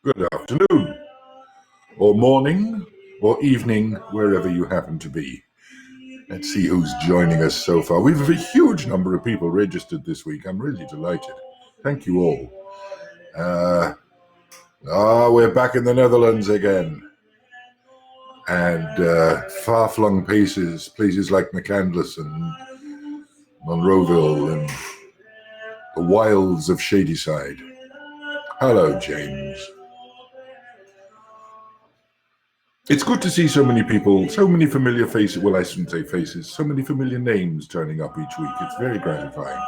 Good afternoon, or morning, or evening, wherever you happen to be. Let's see who's joining us so far. We have a huge number of people registered this week. I'm really delighted. Thank you all. We're back in the Netherlands again. And far-flung places like McCandless and Monroeville and the wilds of Shadyside. Hello, James. It's good to see so many people, so many familiar faces. Well, I shouldn't say faces, so many familiar names turning up each week. It's very gratifying.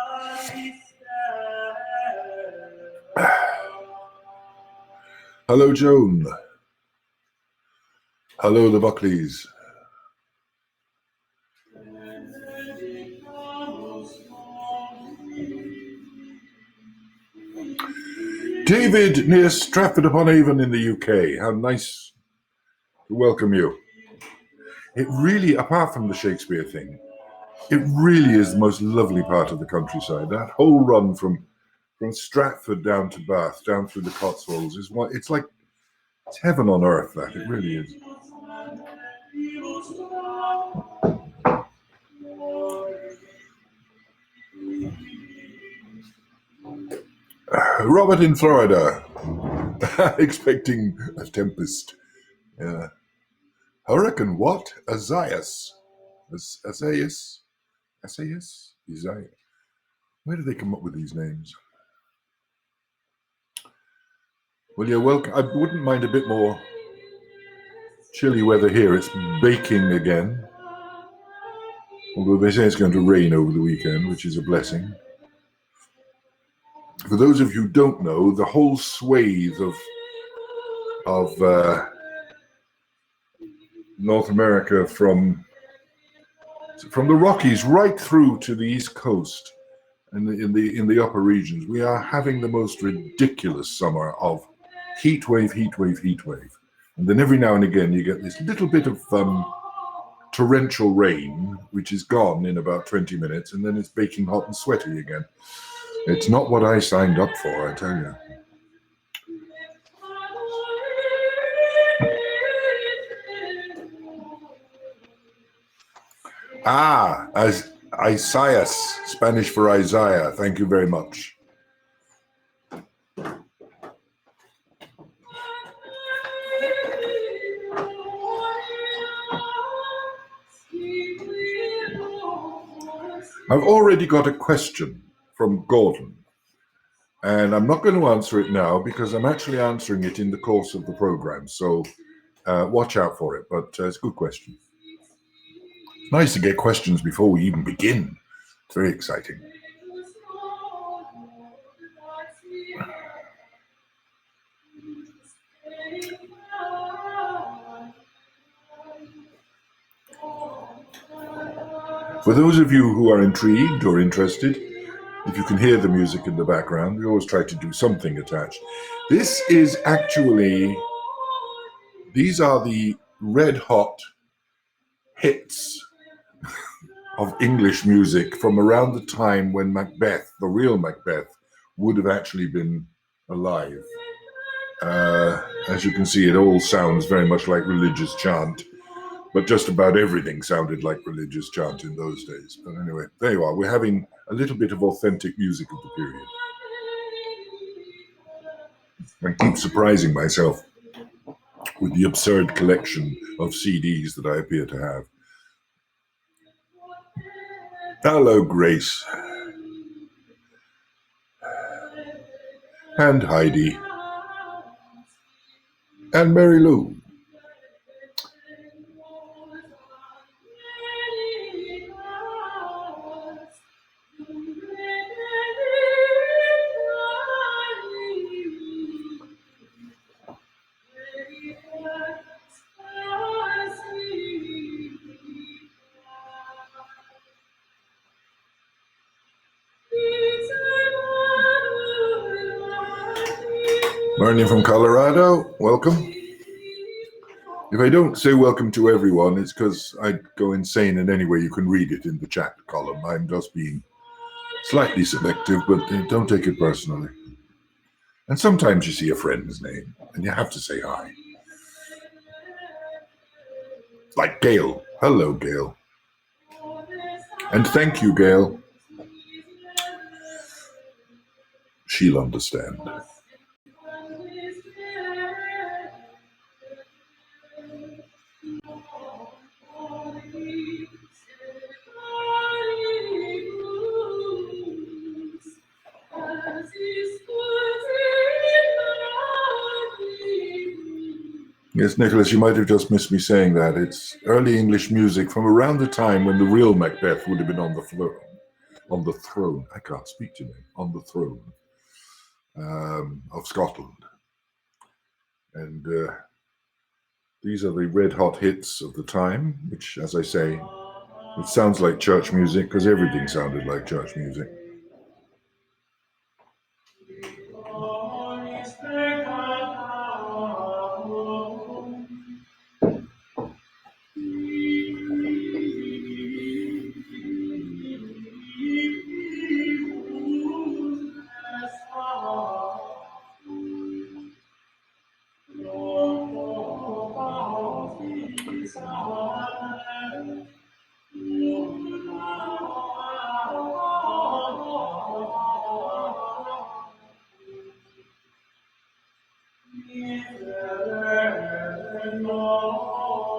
Hello, Joan. Hello, the Buckleys. David near Stratford-upon-Avon in the UK. How nice to welcome you. It really, apart from the Shakespeare thing, it really is the most lovely part of the countryside. That whole run from Stratford down to Bath, down through the Cotswolds, it's like it's heaven on earth, that. It really is. Robert in Florida, expecting a tempest. Yeah. Hurricane what? Isaias. Isaias? Isaiah. Where do they come up with these names? Well, you're welcome. I wouldn't mind a bit more chilly weather here. It's baking again. Although they say it's going to rain over the weekend, which is a blessing. For those of you who don't know, the whole swathe of North America from the Rockies right through to the East Coast and in the upper regions, we are having the most ridiculous summer of heat wave. And then every now and again you get this little bit of torrential rain, which is gone in about 20 minutes, and then it's baking hot and sweaty again. It's not what I signed up for, I tell you. As Isaias, Spanish for Isaiah. Thank you very much. I've already got a question from Gordon, and I'm not going to answer it now because I'm actually answering it in the course of the program, so watch out for it, but it's a good question. It's nice to get questions before we even begin. It's very exciting. For those of you who are intrigued or interested, if you can hear the music in the background, we always try to do something attached. This is actually, these are the red hot hits of English music from around the time when Macbeth, the real Macbeth, would have actually been alive. As you can see, it all sounds very much like religious chant. But just about everything sounded like religious chant in those days. But anyway, there you are. We're having a little bit of authentic music of the period. I keep surprising myself with the absurd collection of CDs that I appear to have. Hello, Grace. And Heidi. And Mary Lou. Bernie from Colorado, welcome. If I don't say welcome to everyone, it's because I'd go insane, and anyway, you can read it in the chat column. I'm just being slightly selective, but don't take it personally. And sometimes you see a friend's name and you have to say hi. Like Gail. Hello, Gail. And thank you, Gail. She'll understand. Yes, Nicholas, you might have just missed me saying that. It's early English music from around the time when the real Macbeth would have been on the throne. On the throne. I can't speak today. On the throne of Scotland. And these are the red hot hits of the time, which, as I say, it sounds like church music because everything sounded like church music.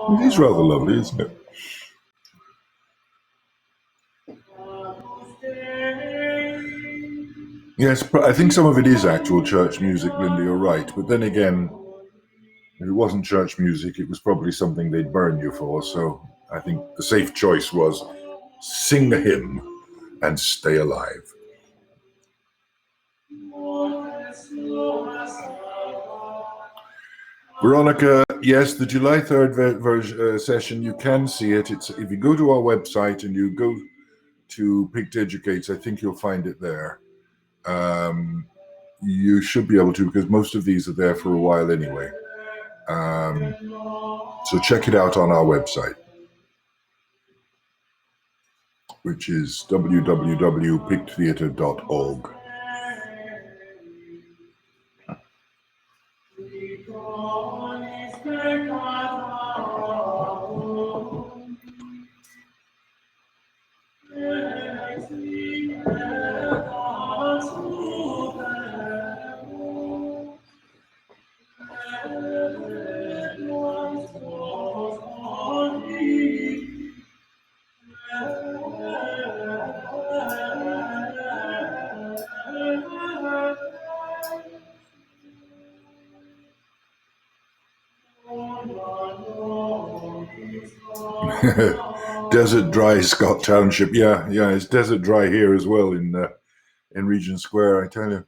It is rather lovely, isn't it? Yes, but I think some of it is actual church music, Linda, you're right. But then again, if it wasn't church music, it was probably something they'd burn you for. So I think the safe choice was sing the hymn and stay alive. Veronica, yes, the July 3rd session, you can see it. It's if you go to our website and you go to Picked Educates, I think you'll find it there. You should be able to, because most of these are there for a while anyway. So check it out on our website, which is www.pickedtheatre.org. Desert Dry, Scott Township. Yeah, it's desert dry here as well in Regent Square. I tell you,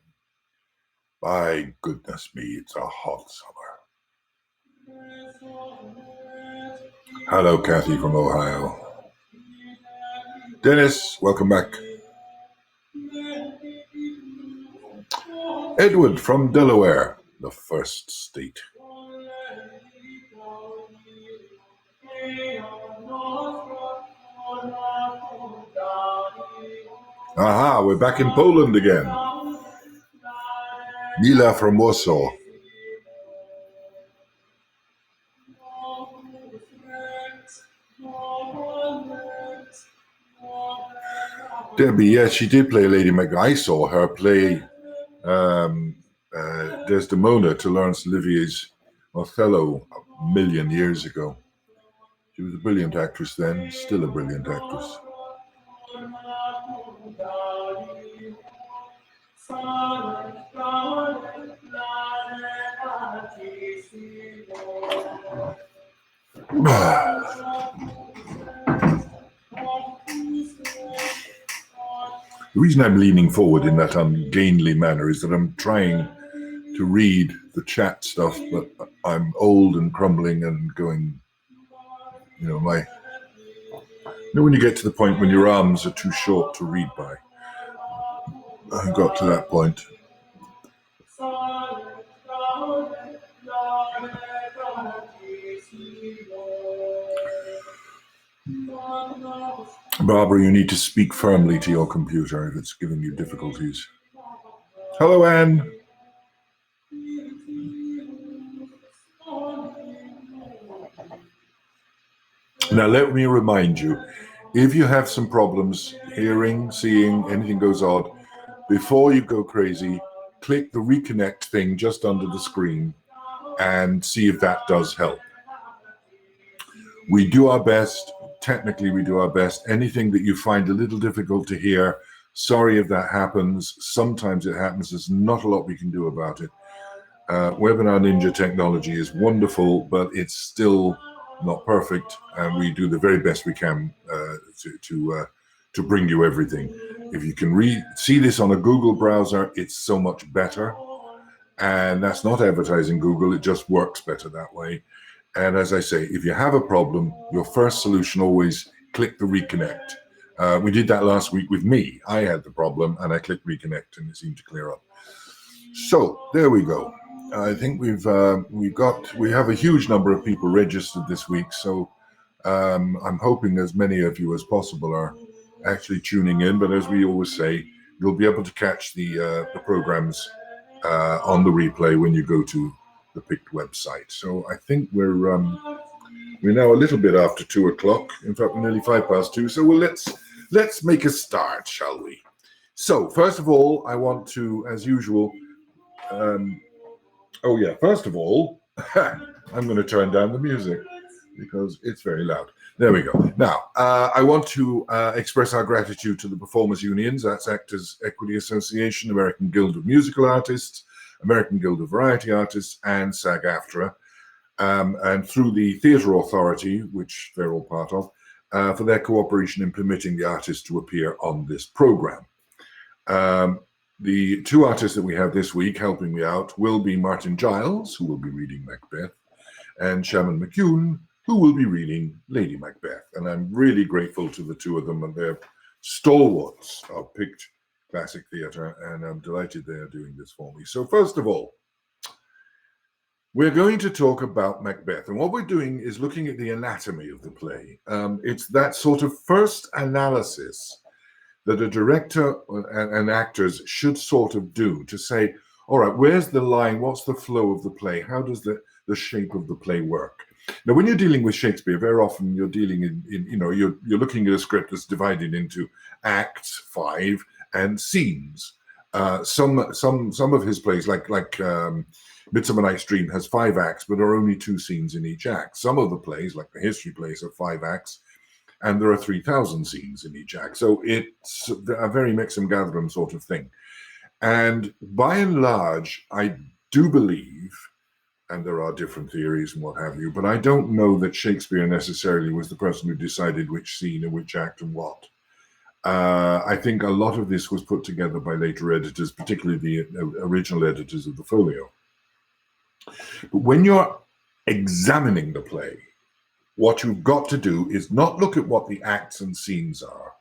by goodness me, it's a hot summer. Hello, Kathy from Ohio. Dennis, welcome back. Edward from Delaware, the first state. Aha, we're back in Poland again. Mila from Warsaw. Debbie, yes, she did play Lady Macbeth. I saw her play Desdemona to Laurence Olivier's Othello a million years ago. She was a brilliant actress then, still a brilliant actress. The reason I'm leaning forward in that ungainly manner is that I'm trying to read the chat stuff, but I'm old and crumbling and going, when you get to the point when your arms are too short to read by. I got to that point. Barbara, you need to speak firmly to your computer if it's giving you difficulties. Hello, Anne. Now, let me remind you, if you have some problems hearing, seeing, anything goes odd, before you go crazy, click the reconnect thing just under the screen and see if that does help. We do our best. Technically, we do our best. Anything that you find a little difficult to hear, sorry if that happens. Sometimes it happens. There's not a lot we can do about it. Webinar Ninja technology is wonderful, but it's still not perfect, and we do the very best we can to bring you everything. If you can see this on a Google browser, it's so much better. And that's not advertising Google, it just works better that way. And as I say, if you have a problem, your first solution always click the reconnect. We did that last week with me. I had the problem and I clicked reconnect and it seemed to clear up. So there we go. I think we have a huge number of people registered this week. So I'm hoping as many of you as possible are actually tuning in. But as we always say, you'll be able to catch the programs on the replay when you go to the picked website. So I think we're now a little bit after 2 o'clock. In fact, we're nearly 2:05. So let's make a start, shall we? So first of all, I want to, as usual, first of all, I'm going to turn down the music because it's very loud. There we go. Now, I want to express our gratitude to the performers unions. That's Actors Equity Association, American Guild of Musical Artists, American Guild of Variety Artists, and SAG-AFTRA, and through the Theatre Authority, which they're all part of, for their cooperation in permitting the artists to appear on this program. The two artists that we have this week helping me out will be Martin Giles, who will be reading Macbeth, and Shaman McCune, who will be reading Lady Macbeth. And I'm really grateful to the two of them, and they're stalwarts of picked classic theatre, and I'm delighted they are doing this for me. So first of all, we're going to talk about Macbeth, and what we're doing is looking at the anatomy of the play. It's that sort of first analysis that a director and actors should sort of do to say, all right, where's the line? What's the flow of the play? How does the shape of the play work? Now, when you're dealing with Shakespeare, very often you're dealing you're looking at a script that's divided into acts, 5, and scenes. Some of his plays, like Midsummer Night's Dream, has 5 acts, but are only 2 scenes in each act. Some of the plays, like the history plays, are 5 acts, and there are 3,000 scenes in each act. So it's a very mix and gather 'em sort of thing. And by and large, I do believe, and there are different theories and what have you, but I don't know that Shakespeare necessarily was the person who decided which scene and which act and what. I think a lot of this was put together by later editors, particularly the original editors of the folio. But when you're examining the play, what you've got to do is not look at what the acts and scenes are,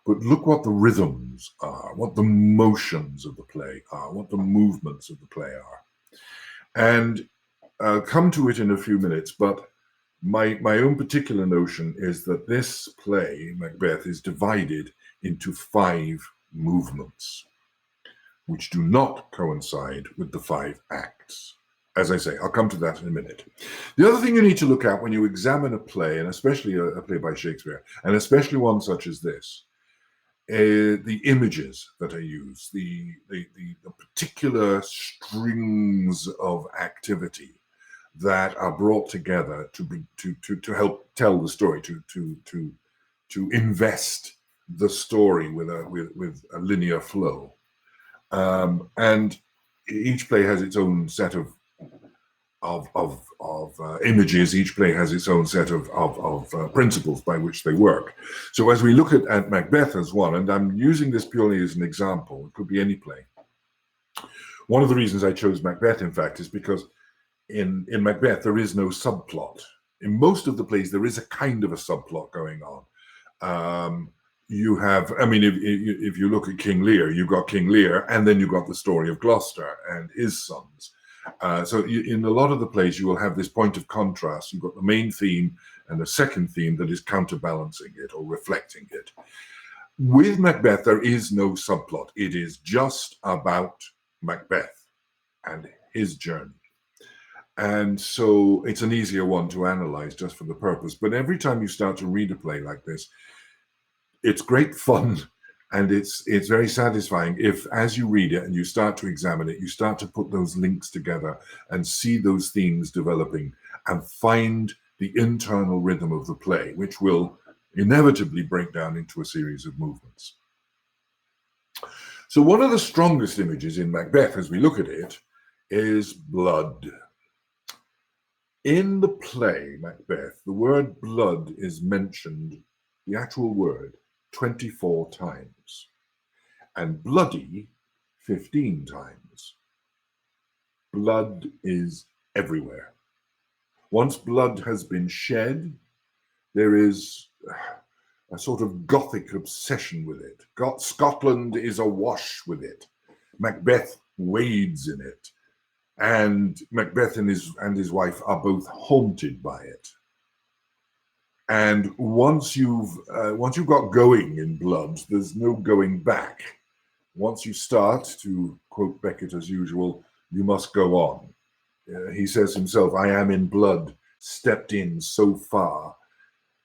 but look what the rhythms are, what the motions of the play are, what the movements of the play are. And I'll come to it in a few minutes, but my own particular notion is that this play, Macbeth, is divided into 5 movements, which do not coincide with the 5 acts. As I say, I'll come to that in a minute. The other thing you need to look at when you examine a play, and especially a play by Shakespeare, and especially one such as this, the images that are used, the particular strings of activity that are brought together to help tell the story, to invest the story with a linear flow. And each play has its own set of images. Each play has its own set of principles by which they work. So as we look at Macbeth as one, and I'm using this purely as an example, it could be any play. One of the reasons I chose Macbeth, in fact, is because in Macbeth there is no subplot. In most of the plays there is a kind of a subplot going on. You have, I mean, if you look at King Lear, you've got King Lear, and then you've got the story of Gloucester and his sons. So in a lot of the plays, you will have this point of contrast. You've got the main theme and a second theme that is counterbalancing it or reflecting it. With Macbeth, there is no subplot. It is just about Macbeth and his journey. And so it's an easier one to analyze just for the purpose. But every time you start to read a play like this, it's great fun, and it's very satisfying if, as you read it and you start to examine it, you start to put those links together and see those themes developing and find the internal rhythm of the play, which will inevitably break down into a series of movements. So one of the strongest images in Macbeth, as we look at it, is blood. In the play Macbeth, the word blood is mentioned, the actual word, 24 times, and bloody 15 times. Blood is everywhere. Once blood has been shed, there is a sort of Gothic obsession with it. Scotland is awash with it. Macbeth wades in it, and Macbeth and his wife are both haunted by it. And once you've got going in blood, there's no going back. Once you start, to quote Beckett as usual, you must go on. He says himself, "I am in blood, stepped in so far,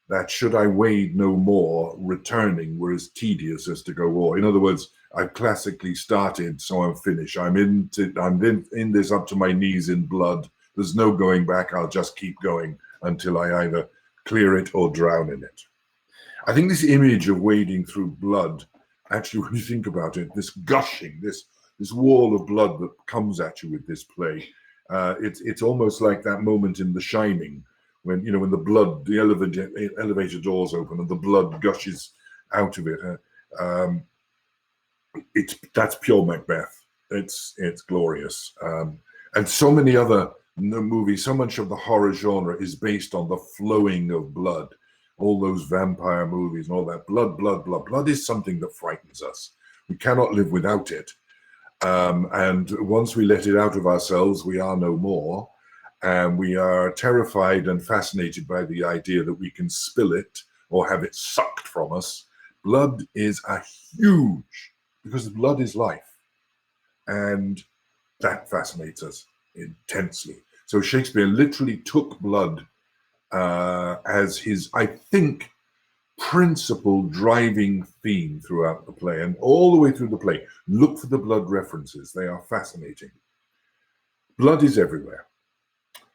that should I wade no more, returning were as tedious as to go o'er." In other words, I've classically started, so I'm finished. I'm in this up to my knees in blood. There's no going back. I'll just keep going until I either clear it or drown in it. I think this image of wading through blood, actually, when you think about it, this gushing, this wall of blood that comes at you with this play, it's almost like that moment in The Shining when the blood, the elevator doors open and the blood gushes out of it. That's pure Macbeth. It's glorious, and so many other movies. So much of the horror genre is based on the flowing of blood. All those vampire movies and all that blood. Blood is something that frightens us. We cannot live without it. And once we let it out of ourselves, we are no more. And we are terrified and fascinated by the idea that we can spill it or have it sucked from us. Blood is a huge, because blood is life. And that fascinates us intensely. So Shakespeare literally took blood as his, I think, principal driving theme throughout the play, and all the way through the play. Look for the blood references. They are fascinating. Blood is everywhere.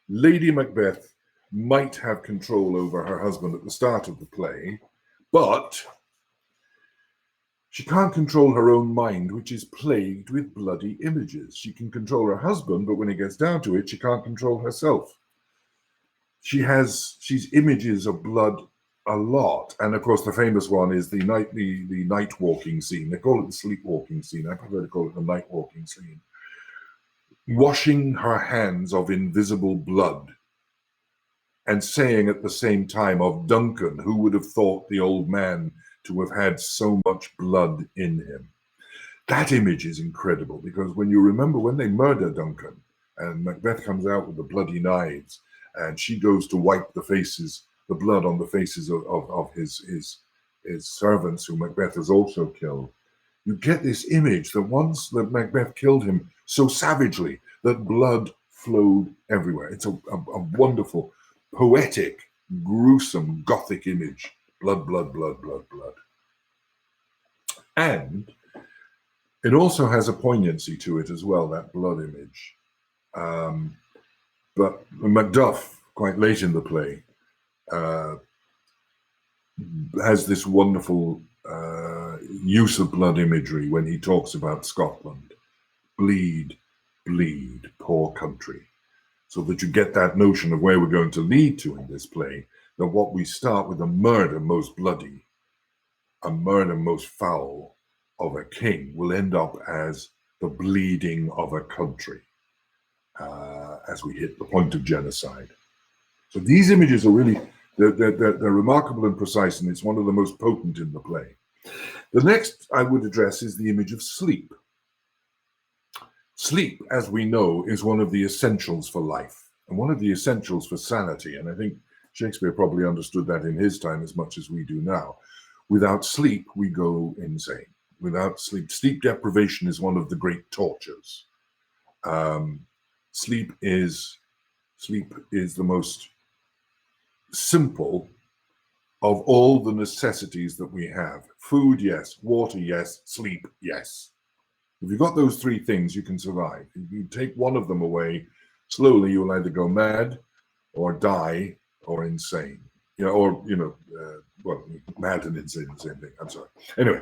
Lady Macbeth might have control over her husband at the start of the play, but she can't control her own mind, which is plagued with bloody images. She can control her husband, but when it gets down to it, she can't control herself. She's images of blood a lot, and of course the famous one is the night walking scene. They call it the sleepwalking scene. I prefer to call it the night walking scene. Washing her hands of invisible blood, and saying at the same time of Duncan, who would have thought the old man to have had so much blood in him. That image is incredible, because when you remember when they murder Duncan and Macbeth comes out with the bloody knives and she goes to wipe the blood on the faces of his servants who Macbeth has also killed, you get this image that once that Macbeth killed him so savagely that blood flowed everywhere. It's a wonderful, poetic, gruesome, Gothic image. Blood. And it also has a poignancy to it as well, that blood image. But Macduff, quite late in the play, has this wonderful use of blood imagery when he talks about Scotland. Bleed, bleed, poor country. So that you get that notion of where we're going to lead to in this play, that what we start with a murder most bloody, a murder most foul of a king, will end up as the bleeding of a country as we hit the point of genocide. So these images are really, they're remarkable and precise, and it's one of the most potent in the play. The next I would address is the image of sleep. Sleep, as we know, is one of the essentials for life and one of the essentials for sanity. And I think Shakespeare probably understood that in his time as much as we do now. Without sleep, we go insane. Without sleep deprivation is one of the great tortures. Sleep is Sleep is the most simple of all the necessities that we have. Food, yes. Water, yes. Sleep, yes. If you've got those three things, you can survive. If you take one of them away, slowly you'll either go mad or die or insane. Well, mad and insane, the same thing. I'm sorry. Anyway,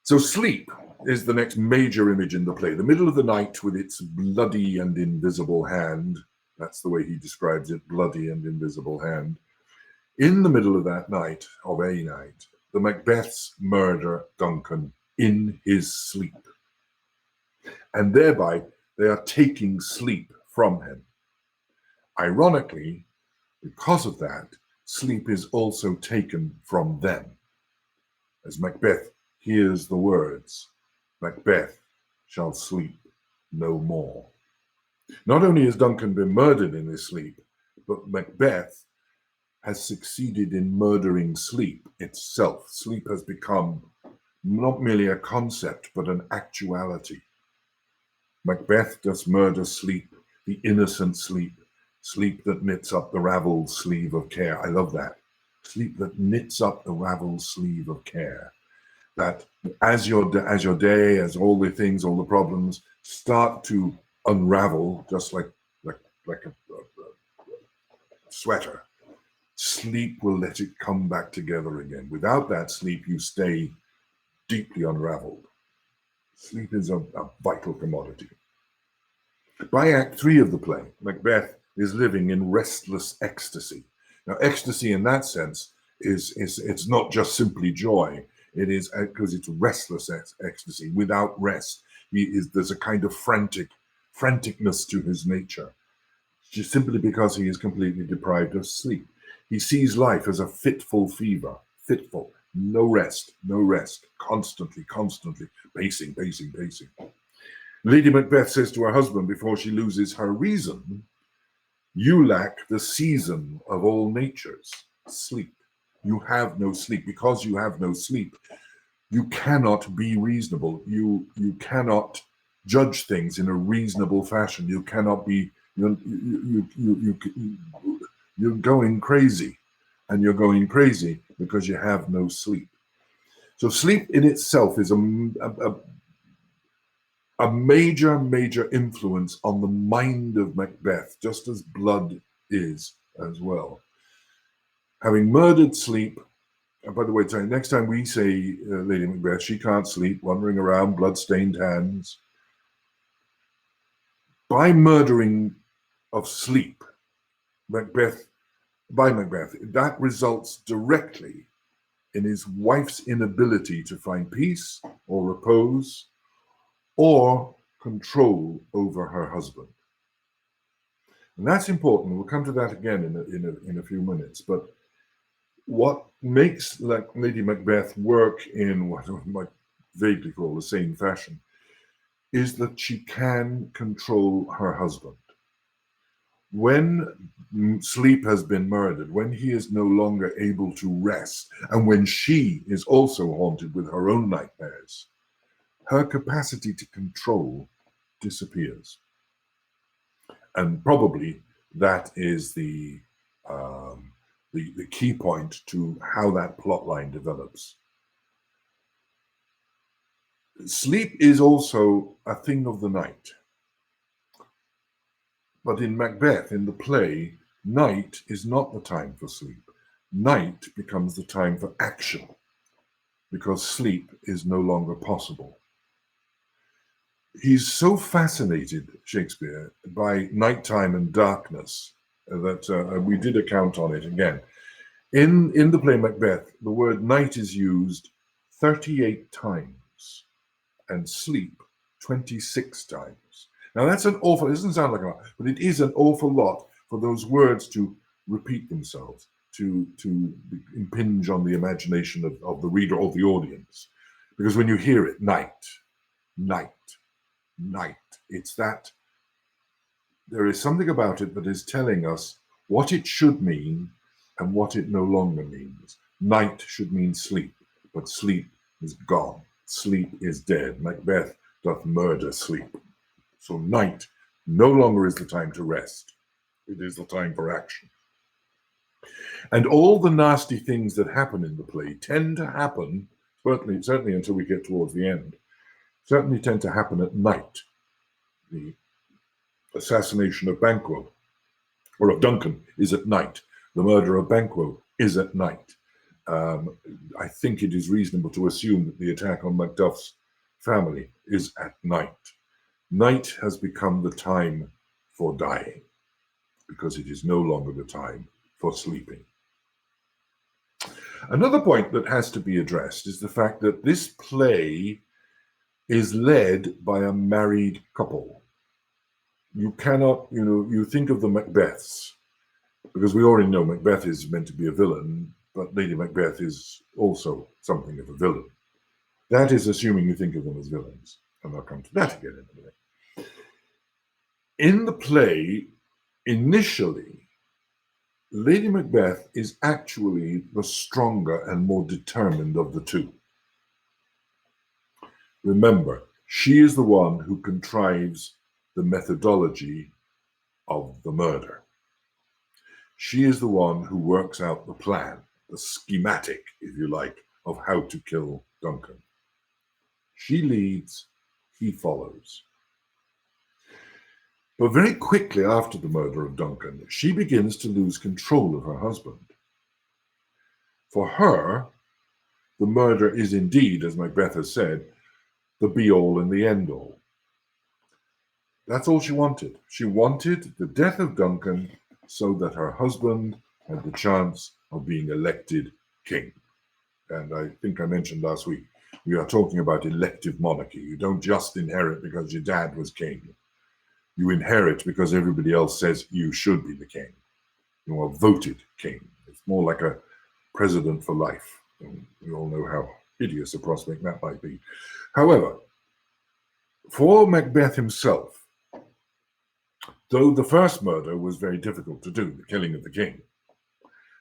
so sleep is the next major image in the play. The middle of the night with its bloody and invisible hand. That's the way he describes it, bloody and invisible hand. In the middle of that night, of a night, the Macbeths murder Duncan in his sleep. And thereby, they are taking sleep from him. Ironically, because of that, sleep is also taken from them. As Macbeth hears the words, Macbeth shall sleep no more. Not only has Duncan been murdered in his sleep, but Macbeth has succeeded in murdering sleep itself. Sleep has become not merely a concept, but an actuality. Macbeth does murder sleep, the innocent sleep, sleep that knits up the raveled sleeve of care. I love that. Sleep that knits up the raveled sleeve of care. That as your day, as all the things, all the problems start to unravel, just like a sweater, sleep will let it come back together again. Without that sleep, you stay deeply unraveled. Sleep is a vital commodity. By Act 3 of the play, Macbeth is living in restless ecstasy. Now, ecstasy in that sense is it's not just simply joy. It is because it's restless ecstasy without rest. There's a kind of franticness to his nature, just simply because he is completely deprived of sleep. He sees life as a fitful fever, fitful, no rest, constantly, pacing. Lady Macbeth says to her husband before she loses her reason, "You lack the season of all natures, sleep. You have no sleep. Because you have no sleep, you cannot be reasonable. You cannot judge things in a reasonable fashion. You cannot be, you're going crazy. And you're going crazy because you have no sleep." So sleep in itself is a major influence on the mind of Macbeth, just as blood is as well. Having murdered sleep, and by the way, next time we say Lady Macbeth, she can't sleep, wandering around, blood-stained hands. By murdering of sleep, Macbeth, that results directly in his wife's inability to find peace or repose or control over her husband. And that's important. We'll come to that again in a few minutes. But what makes Lady Macbeth work in what I might vaguely call the same fashion is that she can control her husband. When sleep has been murdered, when he is no longer able to rest, and when she is also haunted with her own nightmares, her capacity to control disappears. And probably that is the key point to how that plot line develops. Sleep is also a thing of the night. But in Macbeth, in the play, night is not the time for sleep. Night becomes the time for action because sleep is no longer possible. He's so fascinated, Shakespeare, by nighttime and darkness that we did a count on it again. In the play Macbeth, the word night is used 38 times and sleep 26 times. Now that's an awful, it doesn't sound like a lot, but it is an awful lot for those words to repeat themselves, to impinge on the imagination of the reader or the audience. Because when you hear it, night, it's that there is something about it that is telling us what it should mean and what it no longer means. Night should mean sleep, but sleep is gone. Sleep is dead. Macbeth doth murder sleep. So night no longer is the time to rest. It is the time for action. And all the nasty things that happen in the play tend to happen, certainly until we get towards the end, certainly tend to happen at night. The assassination of Banquo, or of Duncan, is at night. The murder of Banquo is at night. I think it is reasonable to assume that the attack on Macduff's family is at night. Night has become the time for dying, because it is no longer the time for sleeping. Another point that has to be addressed is the fact that this play is led by a married couple. You cannot, you think of the Macbeths, because we already know Macbeth is meant to be a villain, but Lady Macbeth is also something of a villain. That is assuming you think of them as villains, and I'll come to that again in a minute. In the play, initially, Lady Macbeth is actually the stronger and more determined of the two. Remember, she is the one who contrives the methodology of the murder. She is the one who works out the plan, the schematic, if you like, of how to kill Duncan. She leads, he follows. But very quickly after the murder of Duncan, she begins to lose control of her husband. For her, the murder is indeed, as Macbeth has said, the be-all and the end-all. That's all she wanted. She wanted the death of Duncan so that her husband had the chance of being elected king. And I think I mentioned last week, we are talking about elective monarchy. You don't just inherit because your dad was king. You inherit because everybody else says you should be the king. You are voted king. It's more like a president for life. And we all know how hideous a prospect that might be. However, for Macbeth himself, though the first murder was very difficult to do, the killing of the king,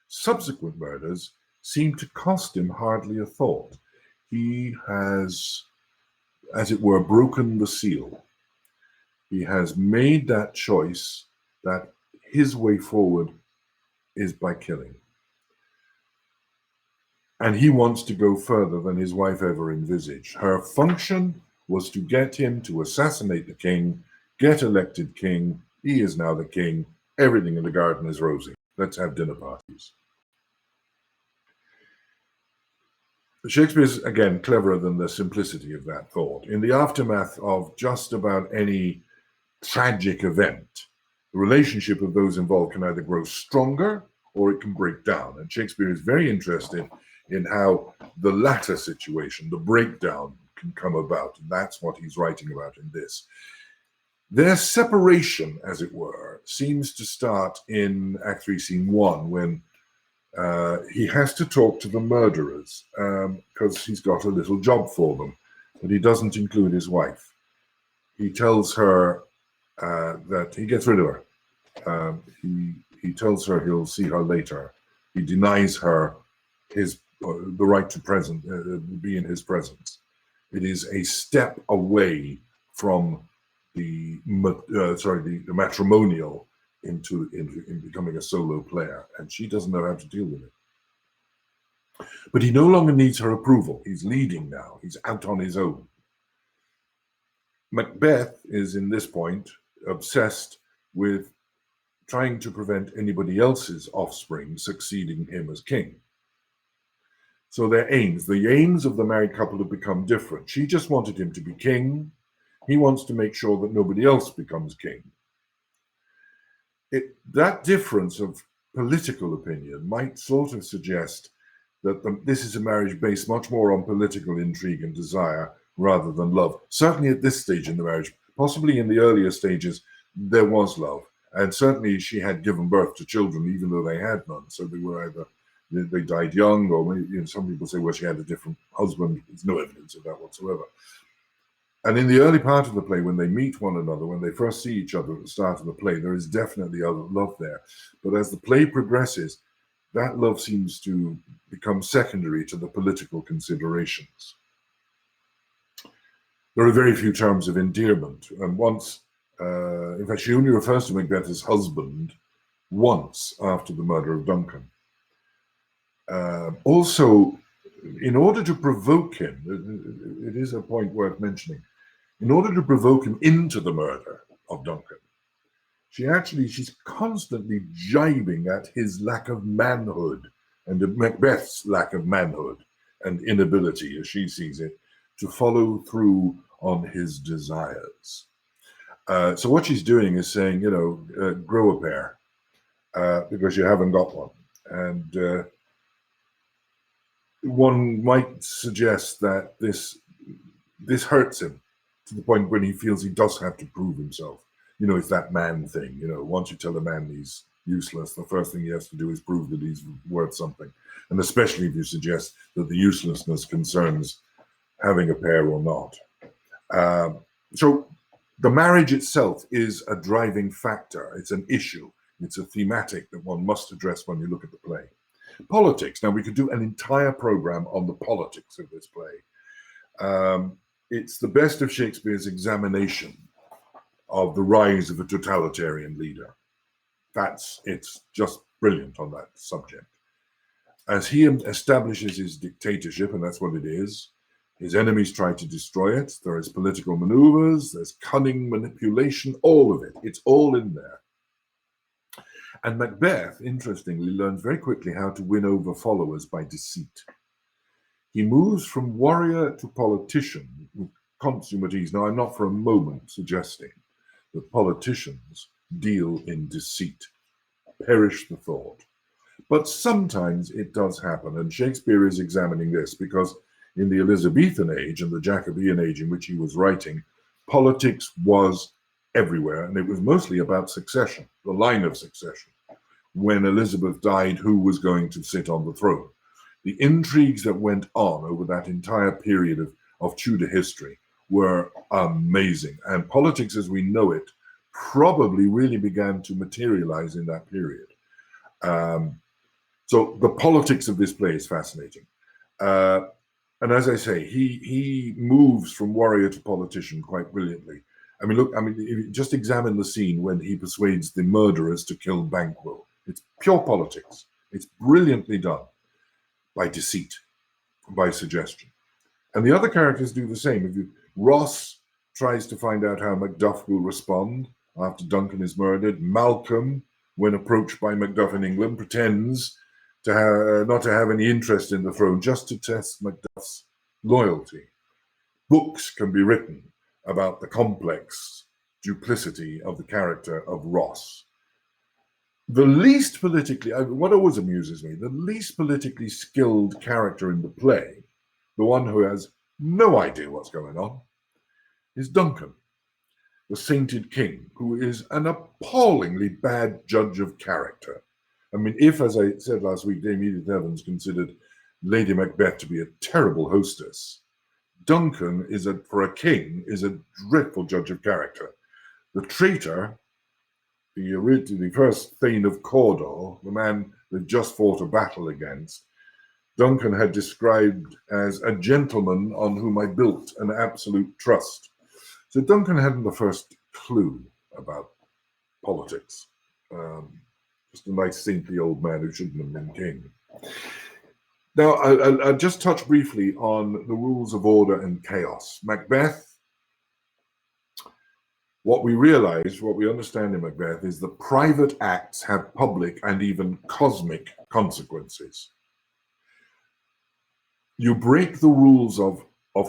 subsequent murders seem to cost him hardly a thought. He has, as it were, broken the seal. He has made that choice that his way forward is by killing. And he wants to go further than his wife ever envisaged. Her function was to get him to assassinate the king, get elected king. He is now the king. Everything in the garden is rosy. Let's have dinner parties. Shakespeare's, again, cleverer than the simplicity of that thought. In the aftermath of just about any tragic event, the relationship of those involved can either grow stronger or it can break down. And Shakespeare is very interested in how the latter situation, the breakdown, can come about. And that's what he's writing about in this. Their separation, as it were, seems to start in Act 3, Scene 1, when he has to talk to the murderers because he's got a little job for them, but he doesn't include his wife. He tells her that he gets rid of her. He tells her he'll see her later. He denies her the right to be in his presence. It is a step away from the matrimonial into becoming a solo player, and she doesn't know how to deal with it. But he no longer needs her approval. He's leading now. He's out on his own. Macbeth is, in this point, obsessed with trying to prevent anybody else's offspring succeeding him as king. So the aims of the married couple have become different. She just wanted him to be king. He wants to make sure that nobody else becomes king. That difference of political opinion might sort of suggest that this is a marriage based much more on political intrigue and desire rather than love. Certainly at this stage in the marriage, possibly in the earlier stages, there was love. And certainly she had given birth to children, even though they had none. So they were either, they died young, or maybe, some people say, well, she had a different husband. There's no evidence of that whatsoever. And in the early part of the play, when they meet one another, when they first see each other at the start of the play, there is definitely other love there. But as the play progresses, that love seems to become secondary to the political considerations. There are very few terms of endearment. And once, in fact, she only refers to Macbeth as husband once after the murder of Duncan. Also, in order to provoke him, it is a point worth mentioning, in order to provoke him into the murder of Duncan, she's constantly jibing at his lack of manhood and Macbeth's lack of manhood and inability, as she sees it, to follow through on his desires. So what she's doing is saying, grow a pair because you haven't got one. And one might suggest that this hurts him to the point when he feels he does have to prove himself. It's that man thing. Once you tell a man he's useless, the first thing he has to do is prove that he's worth something. And especially if you suggest that the uselessness concerns having a pair or not. So the marriage itself is a driving factor. It's an issue. It's a thematic that one must address when you look at the play. Politics. Now, we could do an entire program on the politics of this play. It's the best of Shakespeare's examination of the rise of a totalitarian leader. It's just brilliant on that subject. As he establishes his dictatorship, and that's what it is, his enemies try to destroy it. There is political maneuvers, there's cunning manipulation, all of it. It's all in there. And Macbeth, interestingly, learns very quickly how to win over followers by deceit. He moves from warrior to politician with consummate ease. Now, I'm not for a moment suggesting that politicians deal in deceit. Perish the thought. But sometimes it does happen, and Shakespeare is examining this because in the Elizabethan age and the Jacobean age in which he was writing, politics was everywhere, and it was mostly about succession, the line of succession. When Elizabeth died, who was going to sit on the throne? The intrigues that went on over that entire period of Tudor history were amazing, and politics as we know it probably really began to materialize in that period. So the politics of this play is fascinating. And as I say, he moves from warrior to politician quite brilliantly. Just examine the scene when he persuades the murderers to kill Banquo. It's pure politics. It's brilliantly done by deceit, by suggestion. And the other characters do the same. Ross tries to find out how Macduff will respond after Duncan is murdered. Malcolm, when approached by Macduff in England, pretends to not to have any interest in the throne, just to test Macduff's loyalty. Books can be written about the complex duplicity of the character of Ross. The least politically, what always amuses me, the least politically skilled character in the play, the one who has no idea what's going on, is Duncan, the sainted king, who is an appallingly bad judge of character. If, as I said last week, Dame Edith Evans considered Lady Macbeth to be a terrible hostess, Duncan, for a king, is a dreadful judge of character. The traitor, the first Thane of Cawdor, the man that just fought a battle against, Duncan had described as a gentleman on whom I built an absolute trust. So Duncan hadn't the first clue about politics. Just a nice saintly old man who shouldn't have been king. Now, I'll just touch briefly on the rules of order and chaos. Macbeth, what we understand in Macbeth is that private acts have public and even cosmic consequences. You break the rules of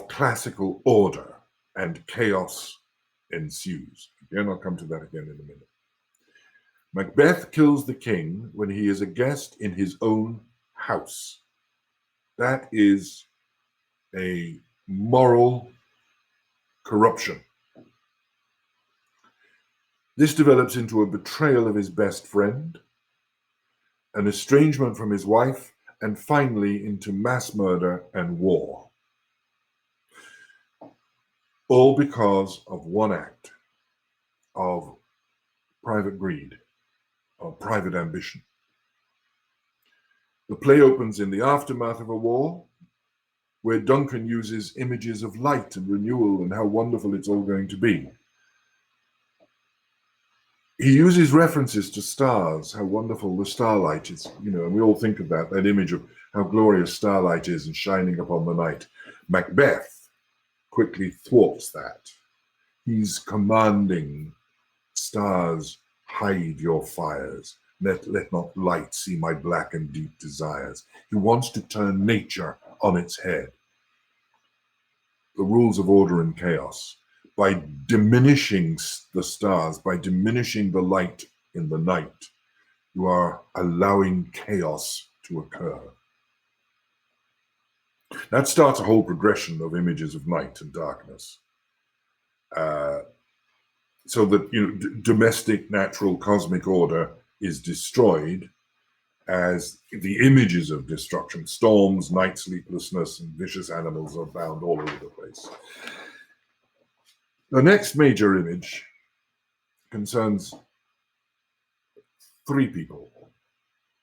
classical order and chaos ensues. Again, I'll come to that again in a minute. Macbeth kills the king when he is a guest in his own house. That is a moral corruption. This develops into a betrayal of his best friend, an estrangement from his wife, and finally into mass murder and war. All because of one act of private greed, of private ambition. The play opens in the aftermath of a war, where Duncan uses images of light and renewal and how wonderful it's all going to be. he uses references to stars, how wonderful the starlight is, and we all think of that image of how glorious starlight is and shining upon the night. Macbeth quickly thwarts that. He's commanding stars, hide your fires. Let not light see my black and deep desires. He wants to turn nature on its head. The rules of order and chaos. By diminishing the stars, by diminishing the light in the night, you are allowing chaos to occur. That starts a whole progression of images of night and darkness. So that domestic, natural, cosmic order is destroyed as the images of destruction, storms, night sleeplessness, and vicious animals are found all over the place. The next major image concerns three people.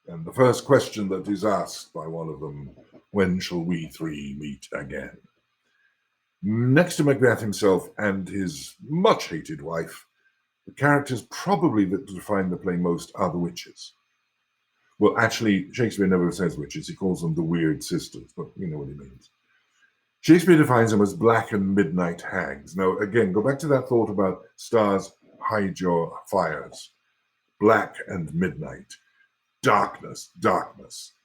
And the first question that is asked by one of them, when shall we three meet again? Next to Macbeth himself and his much hated wife, the characters probably that define the play most are the witches. Well, actually, Shakespeare never says witches. He calls them the weird sisters, but you know what he means. Shakespeare defines them as black and midnight hags. Now, again, go back to that thought about stars, hide your fires. Black and midnight. Darkness,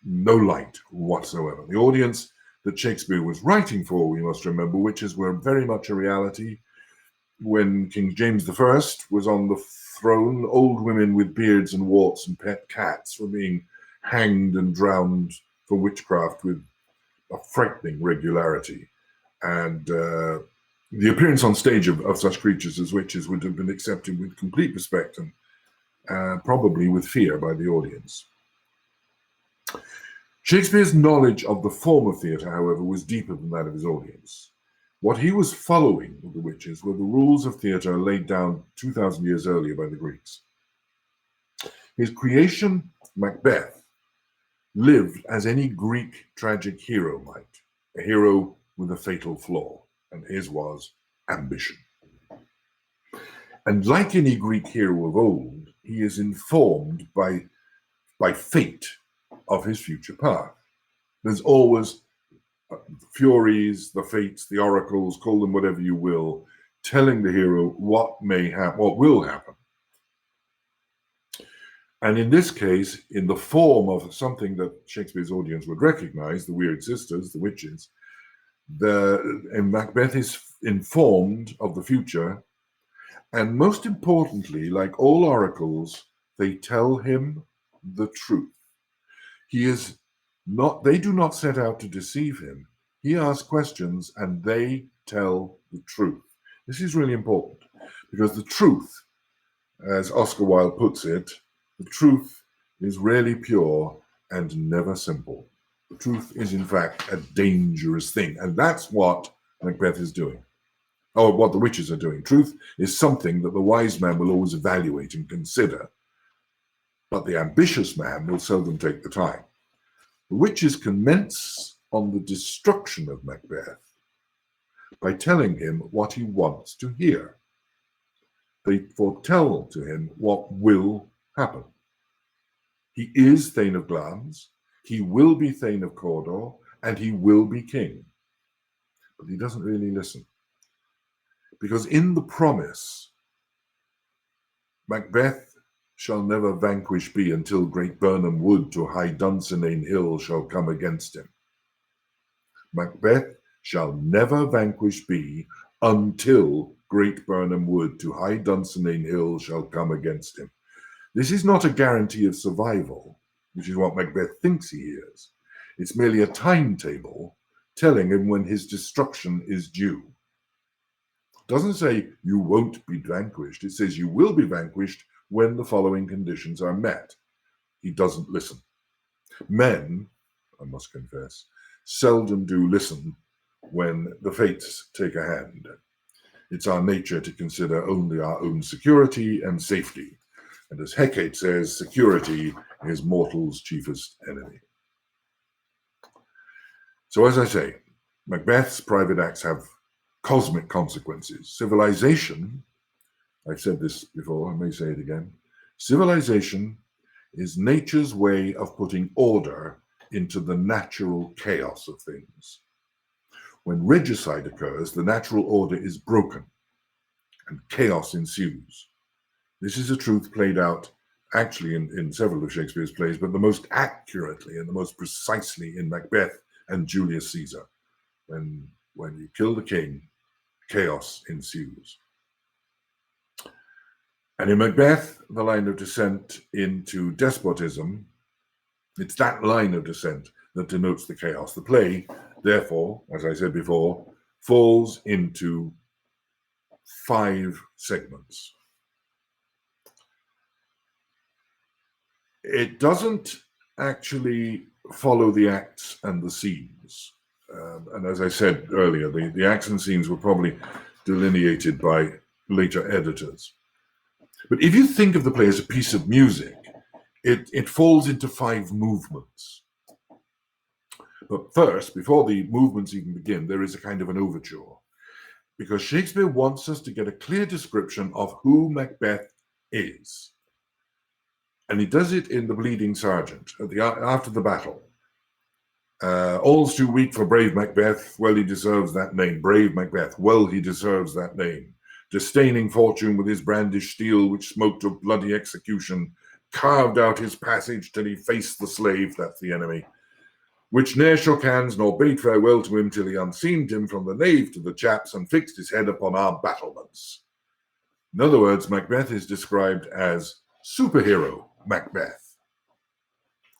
no light whatsoever. The audience that Shakespeare was writing for, we must remember, witches were very much a reality. When King James I was on the throne, old women with beards and warts and pet cats were being hanged and drowned for witchcraft with a frightening regularity. And the appearance on stage of such creatures as witches would have been accepted with complete respect and probably with fear by the audience. Shakespeare's knowledge of the form of theatre, however, was deeper than that of his audience. What he was following with the witches were the rules of theatre laid down 2,000 years earlier by the Greeks. His creation, Macbeth, lived as any Greek tragic hero might, a hero with a fatal flaw, and his was ambition. And like any Greek hero of old, he is informed by fate of his future path. There's always Furies, the fates, the oracles, call them whatever you will, telling the hero what will happen. And in this case, in the form of something that Shakespeare's audience would recognize, the weird sisters, the witches, and Macbeth is informed of the future. And most importantly, like all oracles, they tell him the truth. They do not set out to deceive him. He asks questions and they tell the truth. This is really important because the truth, as Oscar Wilde puts it, the truth is rarely pure and never simple. The truth is, in fact, a dangerous thing. And that's what Macbeth is doing, or what the witches are doing. Truth is something that the wise man will always evaluate and consider, but the ambitious man will seldom take the time. The witches commence on the destruction of Macbeth by telling him what he wants to hear. They foretell to him what will happen. He is Thane of Glamis, he will be Thane of Cawdor, and he will be king. But he doesn't really listen. Because in the promise, Macbeth shall never vanquish be until great Birnam wood to high Dunsinane hill shall come against him. Macbeth shall never vanquish be until great Birnam wood to high Dunsinane hill shall come against him. This is not a guarantee of survival, which is what Macbeth thinks he is. It's merely a timetable telling him when his destruction is due. It doesn't say you won't be vanquished. It says you will be vanquished when the following conditions are met. He doesn't listen. Men, I must confess, seldom do listen when the fates take a hand. It's our nature to consider only our own security and safety. And as Hecate says, security is mortal's chiefest enemy. So as I say, Macbeth's private acts have cosmic consequences. Civilization, I've said this before, I may say it again, Civilization is nature's way of putting order into the natural chaos of things. When regicide occurs, the natural order is broken and chaos ensues. This is a truth played out actually in several of Shakespeare's plays, but the most accurately and the most precisely in Macbeth and Julius Caesar. When you kill the king, chaos ensues. And in Macbeth, the line of descent into despotism, it's that line of descent that denotes the chaos. The play, therefore, as I said before, falls into 5 segments. It doesn't actually follow the acts and the scenes. And as I said earlier, the acts and scenes were probably delineated by later editors. But if you think of the play as a piece of music, it falls into 5 movements. But first, before the movements even begin, there is a kind of an overture, because Shakespeare wants us to get a clear description of who Macbeth is. And he does it in The Bleeding Sergeant, after the battle. All's too weak for brave Macbeth, well he deserves that name. Brave Macbeth, well he deserves that name. Disdaining fortune with his brandished steel, which smoked of bloody execution, carved out his passage till he faced the slave, that's the enemy, which ne'er shook hands nor bade farewell to him till he unseamed him from the nave to the chaps and fixed his head upon our battlements. In other words, Macbeth is described as superhero Macbeth.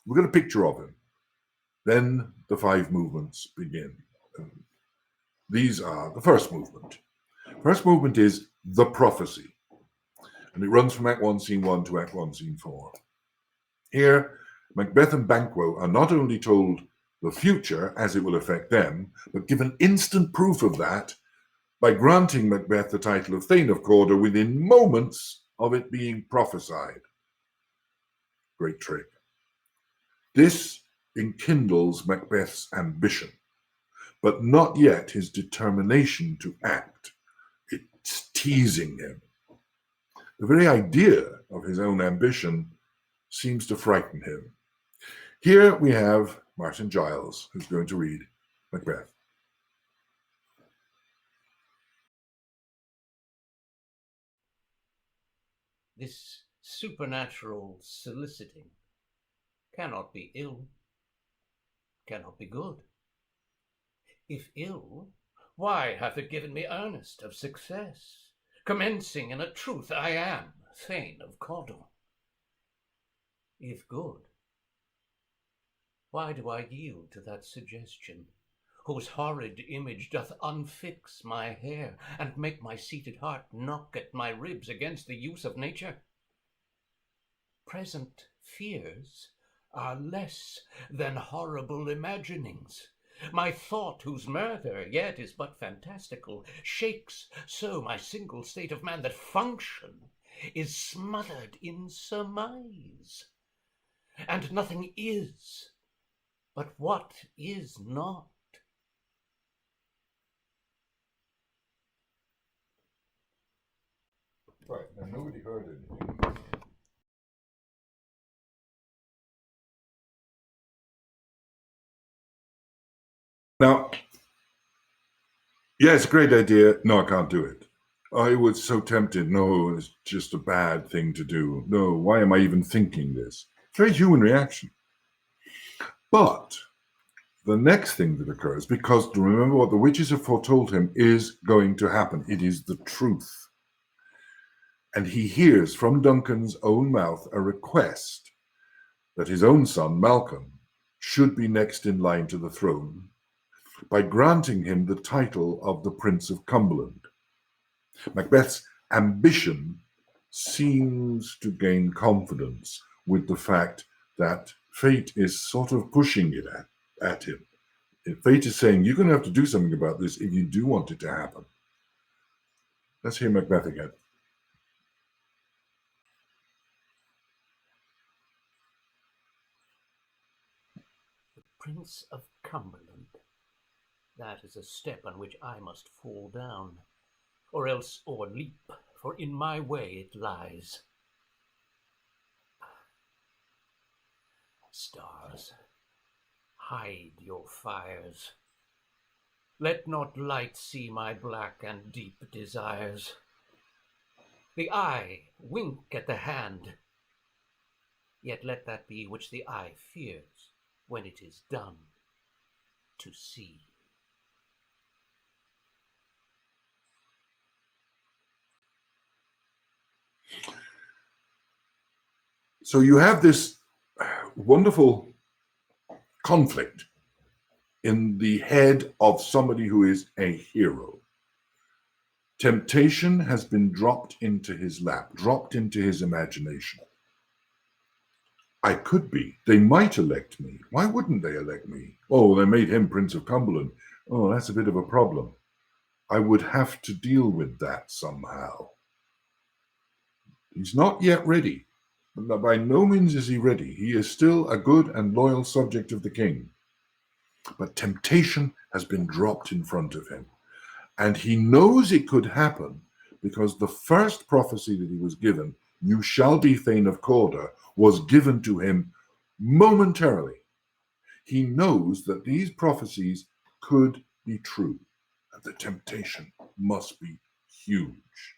We've got a picture of him. Then the 5 movements begin. These are the first movement. First movement is the prophecy, and it runs from Act 1, Scene 1 to Act 1, Scene 4. Here, Macbeth and Banquo are not only told the future as it will affect them, but given instant proof of that by granting Macbeth the title of Thane of Cawdor within moments of it being prophesied. Great trick. This enkindles Macbeth's ambition, but not yet his determination to act. It's teasing him. The very idea of his own ambition seems to frighten him. Here we have Martin Giles, who's going to read Macbeth. This supernatural soliciting cannot be ill, cannot be good. If ill, why hath it given me earnest of success, commencing in a truth I am Thane of Cawdor? If good, why do I yield to that suggestion, whose horrid image doth unfix my hair, and make my seated heart knock at my ribs against the use of nature? Present fears are less than horrible imaginings. My thought, whose murder yet is but fantastical, shakes so my single state of man that function is smothered in surmise, and nothing is but what is not. Right, and nobody heard anything. Now, yeah, it's a great idea. No, I can't do it. I was so tempted. No, it's just a bad thing to do. No, why am I even thinking this? It's a very human reaction. But the next thing that occurs, because to remember what the witches have foretold him is going to happen. It is the truth. And he hears from Duncan's own mouth a request that his own son, Malcolm, should be next in line to the throne by granting him the title of the Prince of Cumberland. Macbeth's ambition seems to gain confidence with the fact that fate is sort of pushing it at him. Fate is saying, you're going to have to do something about this if you do want it to happen. Let's hear Macbeth again. The Prince of Cumberland. That is a step on which I must fall down, or else o'erleap, for in my way it lies. Stars, hide your fires. Let not light see my black and deep desires. The eye wink at the hand, yet let that be which the eye fears when it is done to see. So you have this wonderful conflict in the head of somebody who is a hero. Temptation has been dropped into his lap, dropped into his imagination. I could be. They might elect me. Why wouldn't they elect me? Oh, they made him Prince of Cumberland. Oh, that's a bit of a problem. I would have to deal with that somehow. He's not yet ready. By no means is he ready. He is still a good and loyal subject of the king. But temptation has been dropped in front of him. And he knows it could happen because the first prophecy that he was given, "You shall be Thane of Cawdor," was given to him momentarily. He knows that these prophecies could be true, and the temptation must be huge.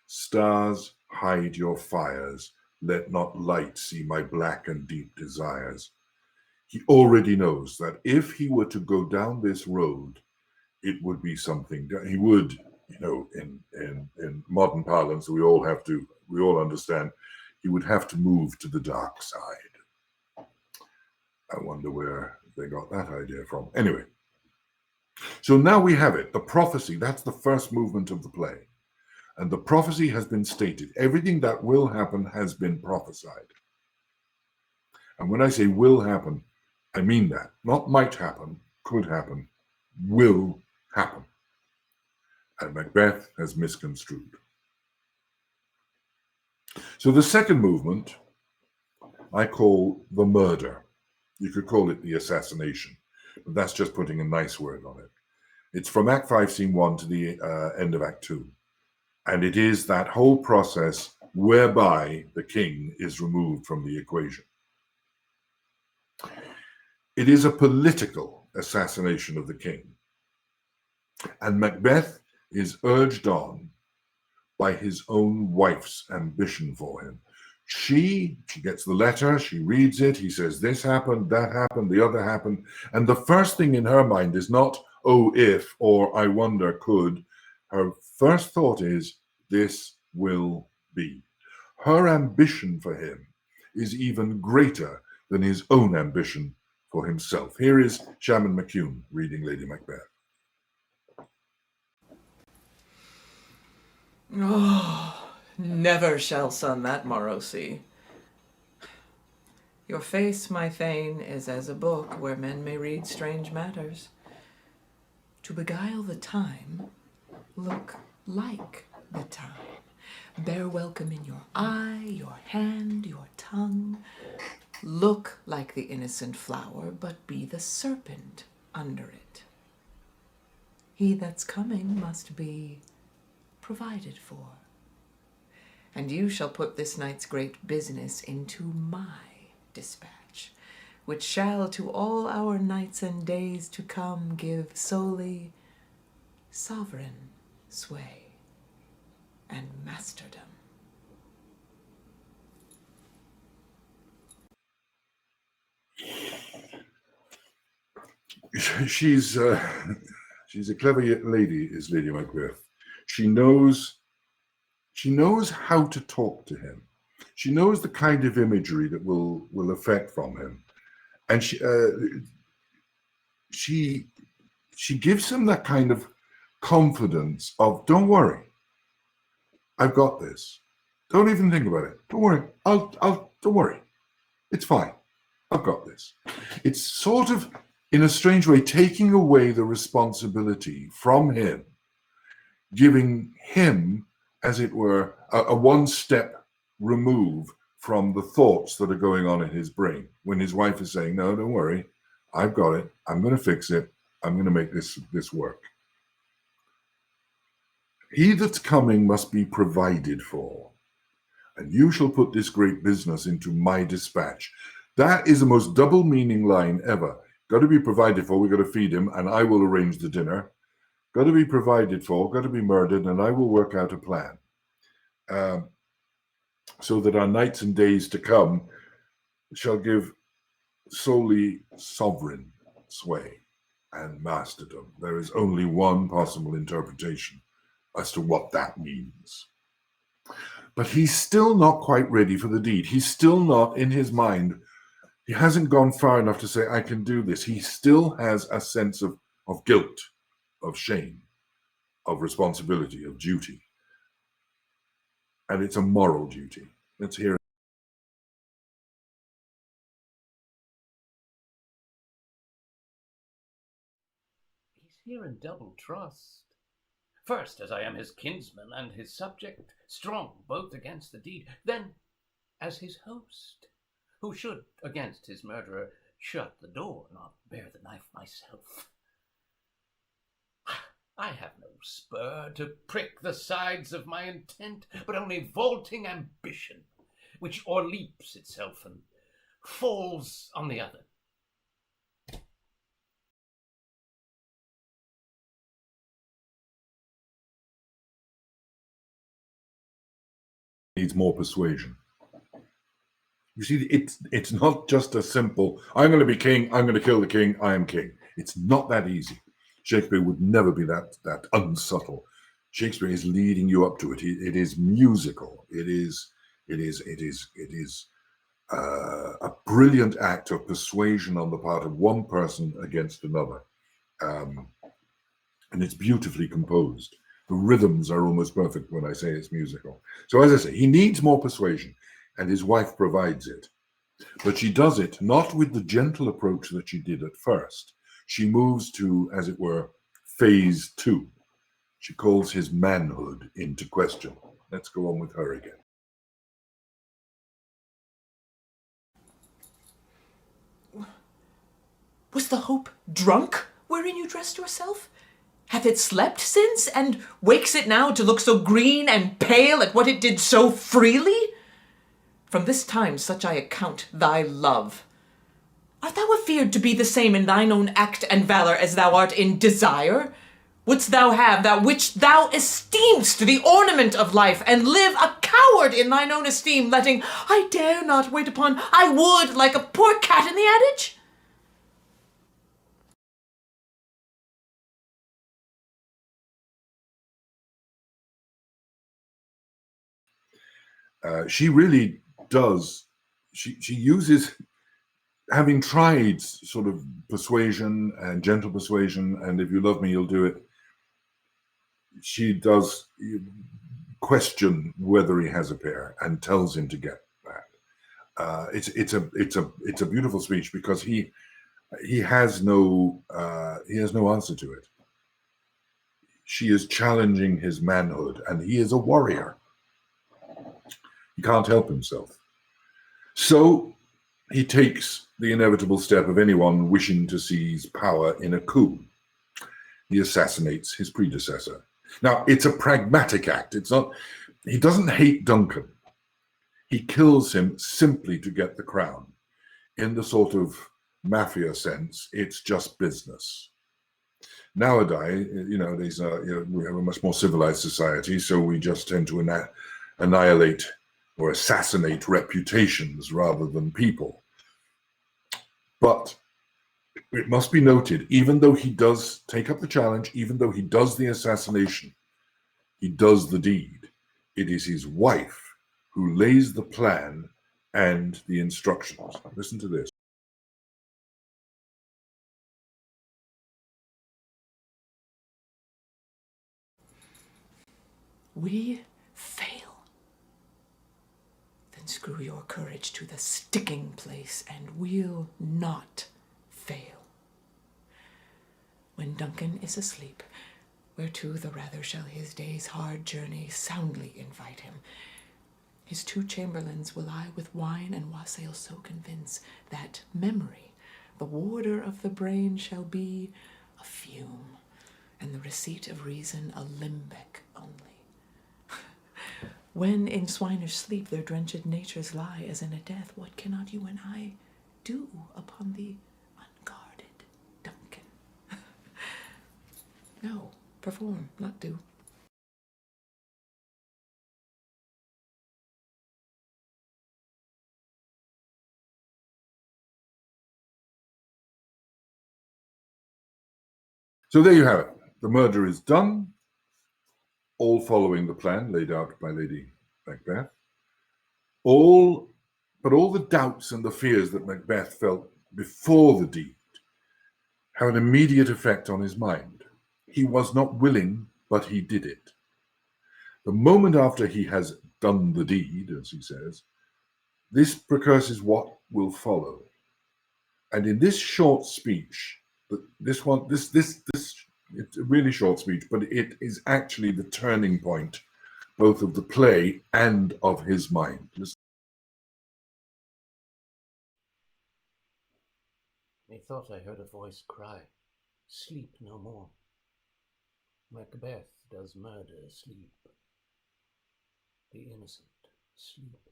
Stars, hide your fires. Let not light see my black and deep desires. He already knows that if he were to go down this road, it would be something he would, in modern parlance, we all understand, he would have to move to the dark side. I wonder where they got that idea from. Anyway, so now we have it. The prophecy, that's the first movement of the play. And the prophecy has been stated. Everything that will happen has been prophesied. And when I say will happen, I mean that. Not might happen, could happen, will happen. And Macbeth has misconstrued. So the second movement I call the murder. You could call it the assassination, but that's just putting a nice word on it. It's from Act 5, Scene 1 to the end of Act 2. And it is that whole process whereby the king is removed from the equation. It is a political assassination of the king. And Macbeth is urged on by his own wife's ambition for him. She gets the letter, she reads it, he says, this happened, that happened, the other happened. And the first thing in her mind is not, oh, if, or I wonder, could. Her first thought is, this will be. Her ambition for him is even greater than his own ambition for himself. Here is Shaman McCune reading Lady Macbeth. Oh, never shall sun that morrow see. Your face, my Thane, is as a book where men may read strange matters. To beguile the time, look like the time. Bear welcome in your eye, your hand, your tongue. Look like the innocent flower, but be the serpent under it. He that's coming must be provided for. And you shall put this night's great business into my dispatch, which shall to all our nights and days to come give solely sovereign sway and masterdom. She's a clever lady, is Lady Macbeth. She knows how to talk to him. She knows the kind of imagery that will affect from him, and she gives him that kind of confidence of, don't worry, I've got this. Don't even think about it. Don't worry. Don't worry. It's fine. I've got this. It's sort of, in a strange way, taking away the responsibility from him, giving him, as it were, a one-step remove from the thoughts that are going on in his brain. When his wife is saying, no, don't worry, I've got it. I'm going to fix it. I'm going to make this work. He that's coming must be provided for. and you shall put this great business into my dispatch. That is the most double meaning line ever. Got to be provided for, we got to feed him, and I will arrange the dinner. Got to be provided for, got to be murdered, and I will work out a plan. So that our nights and days to come shall give solely sovereign sway and masterdom. There is only one possible interpretation as to what that means. But he's still not quite ready for the deed. He's still not, in his mind, he hasn't gone far enough to say, I can do this. He still has a sense of guilt, of shame, of responsibility, of duty. And it's a moral duty. Let's hear it. He's here in double trust. First, as I am his kinsman and his subject, strong both against the deed, then as his host, who should, against his murderer, shut the door, not bear the knife myself. I have no spur to prick the sides of my intent, but only vaulting ambition, which o'erleaps itself and falls on the other. Needs more persuasion. You see, it's not just a simple, I'm going to be king, I'm going to kill the king, I am king. It's not that easy. Shakespeare would never be that unsubtle. Shakespeare is leading you up to it. It is musical. It is a brilliant act of persuasion on the part of one person against another. And it's beautifully composed. The rhythms are almost perfect when I say it's musical. So as I say, he needs more persuasion, and his wife provides it. But she does it not with the gentle approach that she did at first. She moves to, as it were, phase 2. She calls his manhood into question. Let's go on with her again. Was the hope drunk wherein you dressed yourself? Hath it slept since, and wakes it now to look so green and pale at what it did so freely? From this time such I account thy love. Art thou afeard to be the same in thine own act and valour as thou art in desire? Wouldst thou have that which thou esteem'st the ornament of life, and live a coward in thine own esteem, letting I dare not wait upon I would like a poor cat in the adage? She really does. She uses, having tried sort of persuasion and gentle persuasion, and if you love me, you'll do it. She does question whether he has a pair and tells him to get that. It's a beautiful speech because he has no answer to it. She is challenging his manhood, and he is a warrior. He can't help himself. So he takes the inevitable step of anyone wishing to seize power in a coup. He assassinates his predecessor. Now, it's a pragmatic act. It's not, he doesn't hate Duncan. He kills him simply to get the crown. In the sort of mafia sense, it's just business. Nowadays, we have a much more civilized society, so we just tend to annihilate or assassinate reputations rather than people. But it must be noted, even though he does take up the challenge, even though he does the assassination, he does the deed, it is his wife who lays the plan and the instructions. Listen to this. We fail. Then screw your courage to the sticking place, and we'll not fail. When Duncan is asleep, whereto the rather shall his day's hard journey soundly invite him, his 2 chamberlains will I with wine and wassail so convince, that memory, the warder of the brain, shall be a fume, and the receipt of reason a limbeck only. When in swinish sleep their drenched natures lie as in a death, what cannot you and I do upon the unguarded Duncan? No, perform, not do. So there you have it. The murder is done, all following the plan laid out by Lady Macbeth. But all the doubts and the fears that Macbeth felt before the deed have an immediate effect on his mind. He was not willing, but he did it. The moment after he has done the deed, as he says, this precurses what will follow. And in this short speech, it's a really short speech, but it is actually the turning point, both of the play and of his mind. Methought I heard a voice cry, "Sleep no more. Macbeth does murder sleep. The innocent sleep,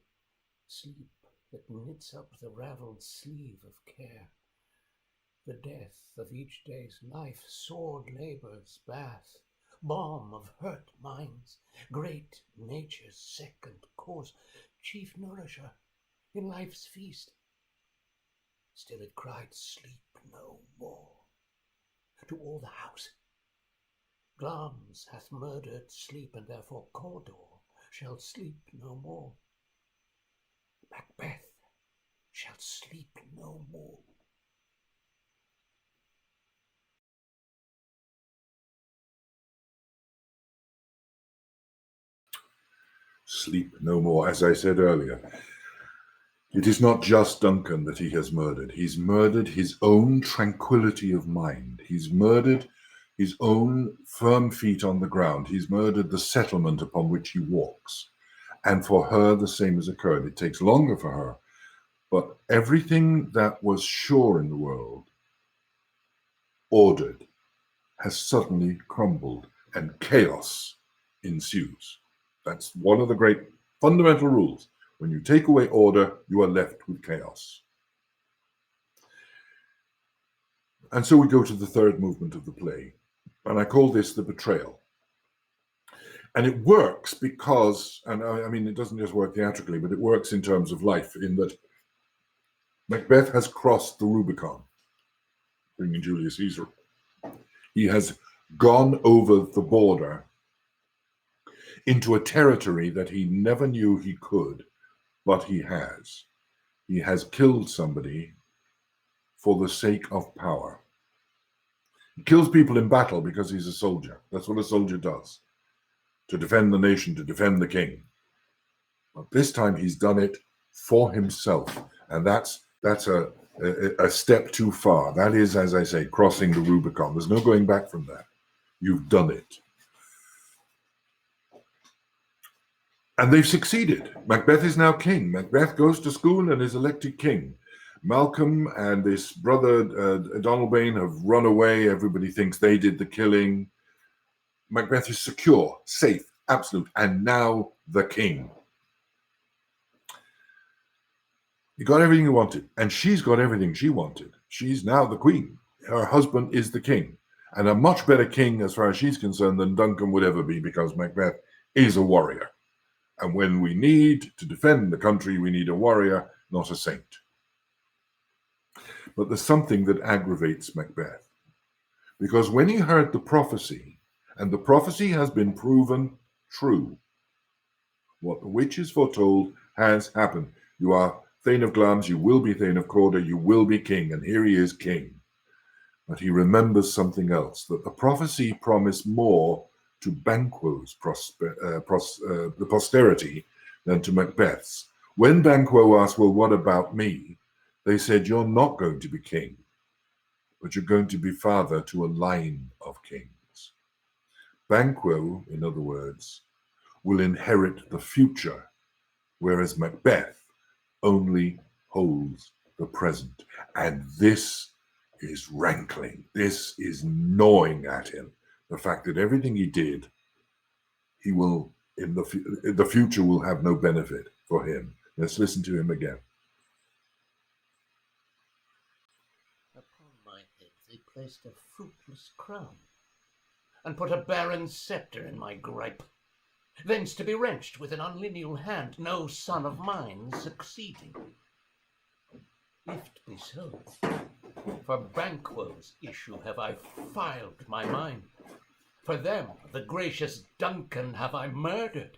sleep that knits up the ravelled sleeve of care. The death of each day's life, sword labour's bath, balm of hurt minds, great nature's second course, chief nourisher in life's feast. Still it cried, sleep no more, to all the house. Glamis hath murdered sleep, and therefore Cawdor shall sleep no more. Macbeth shall sleep no more. Sleep no more, as I said earlier. It is not just Duncan that he has murdered. He's murdered his own tranquility of mind. He's murdered his own firm feet on the ground. He's murdered the settlement upon which he walks. And for her, the same has occurred. It takes longer for her, but everything that was sure in the world, ordered, has suddenly crumbled, and chaos ensues. That's one of the great fundamental rules. When you take away order, you are left with chaos. And so we go to the third movement of the play, and I call this the betrayal. And it works because, and I mean, it doesn't just work theatrically, but it works in terms of life, in that Macbeth has crossed the Rubicon, bringing Julius Caesar. He has gone over the border into a territory that he never knew he could, but he has. He has killed somebody for the sake of power. He kills people in battle because he's a soldier. That's what a soldier does, to defend the nation, to defend the king. But this time he's done it for himself, and that's a step too far. That is, as I say, crossing the Rubicon. There's no going back from that. You've done it. And they've succeeded. Macbeth is now king. Macbeth goes to school and is elected king. Malcolm and his brother Donalbain have run away. Everybody thinks they did the killing. Macbeth is secure, safe, absolute, and now the king. He got everything he wanted, and she's got everything she wanted. She's now the queen. Her husband is the king, and a much better king, as far as she's concerned, than Duncan would ever be, because Macbeth is a warrior. And when we need to defend the country, we need a warrior, not a saint. But there's something that aggravates Macbeth, because when he heard the prophecy, and the prophecy has been proven true, what the witches foretold has happened. You are Thane of Glamis, you will be Thane of Cawdor, you will be king, and here he is king. But he remembers something else, that the prophecy promised more to Banquo's the posterity than to Macbeth's. When Banquo asked, well, what about me? They said, you're not going to be king, but you're going to be father to a line of kings. Banquo, in other words, will inherit the future, whereas Macbeth only holds the present. And this is rankling. This is gnawing at him. The fact that everything he did, he will the future will have no benefit for him. Let's listen to him again. Upon my head they placed a fruitless crown, and put a barren sceptre in my gripe, thence to be wrenched with an unlineal hand, no son of mine succeeding. If't be so, for Banquo's issue have I filed my mind. For them, the gracious Duncan have I murdered,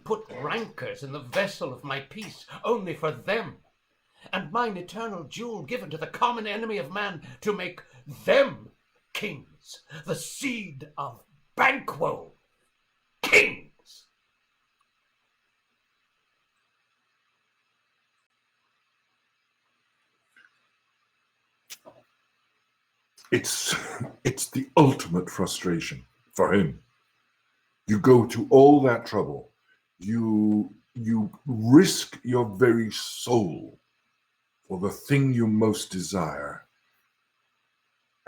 put rankers in the vessel of my peace, only for them, and mine eternal jewel given to the common enemy of man, to make them kings, the seed of Banquo, kings. It's the ultimate frustration for him. You go to all that trouble. You risk your very soul for the thing you most desire,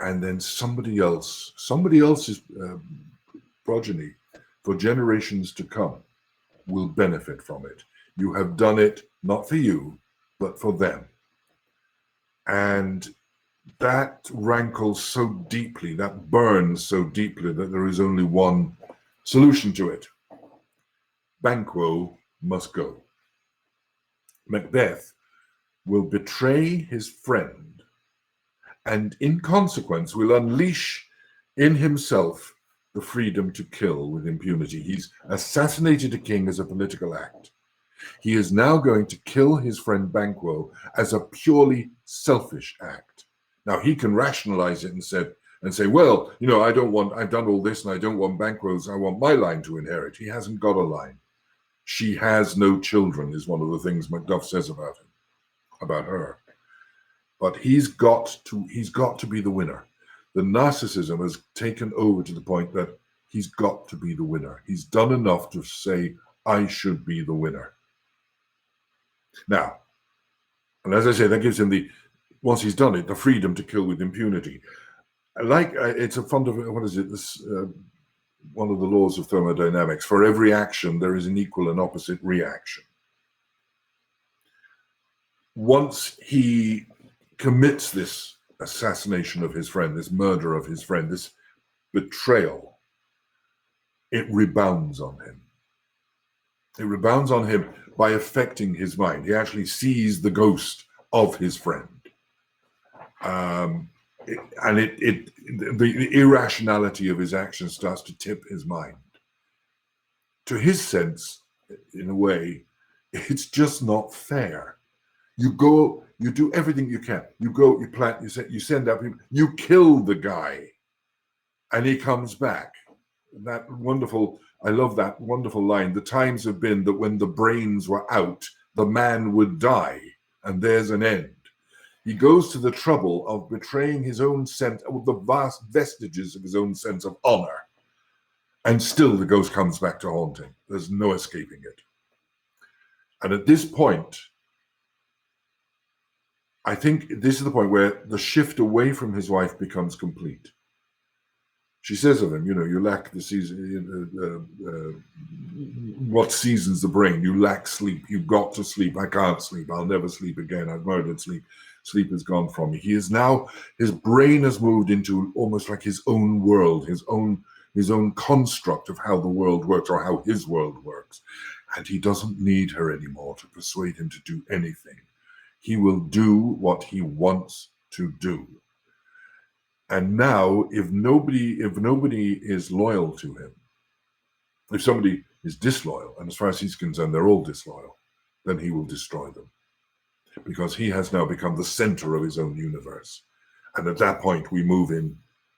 and then somebody else's progeny for generations to come will benefit from it. You have done it not for you, but for them. And that rankles so deeply, that burns so deeply, that there is only one solution to it. Banquo must go. Macbeth will betray his friend, and in consequence will unleash in himself the freedom to kill with impunity. He's assassinated a king as a political act. He is now going to kill his friend Banquo as a purely selfish act. Now he can rationalize it and say, well, I've done all this and I don't want Banquo's, I want my line to inherit. He hasn't got a line. She has no children is one of the things Macduff says about him, about her. But he's got to be the winner. The narcissism has taken over to the point that he's got to be the winner. He's done enough to say, I should be the winner. Now, and as I say, that gives him once he's done it, the freedom to kill with impunity. It's a fundamental, one of the laws of thermodynamics. For every action, there is an equal and opposite reaction. Once he commits this assassination of his friend, this murder of his friend, this betrayal, it rebounds on him. It rebounds on him by affecting his mind. He actually sees the ghost of his friend. The irrationality of his actions starts to tip his mind. To his sense, in a way, it's just not fair. You go, you do everything you can. You go, you plant, you send out people, you kill the guy, and he comes back. I love that wonderful line. The times have been that when the brains were out, the man would die, and there's an end. He goes to the trouble of betraying his own sense, the vast vestiges of his own sense of honor, and still the ghost comes back to haunt him. There's no escaping it. And at this point, I think this is the point where the shift away from his wife becomes complete. She says of him, you lack the season. What seasons the brain? You lack sleep. You've got to sleep. I can't sleep. I'll never sleep again. I've murdered sleep. Sleep is gone from me. His brain has moved into almost like his own world, his own construct of how the world works or how his world works. And he doesn't need her anymore to persuade him to do anything. He will do what he wants to do. And now, if nobody is loyal to him, if somebody is disloyal, and as far as he's concerned, they're all disloyal, then he will destroy them. Because he has now become the center of his own universe. And at that point, we move in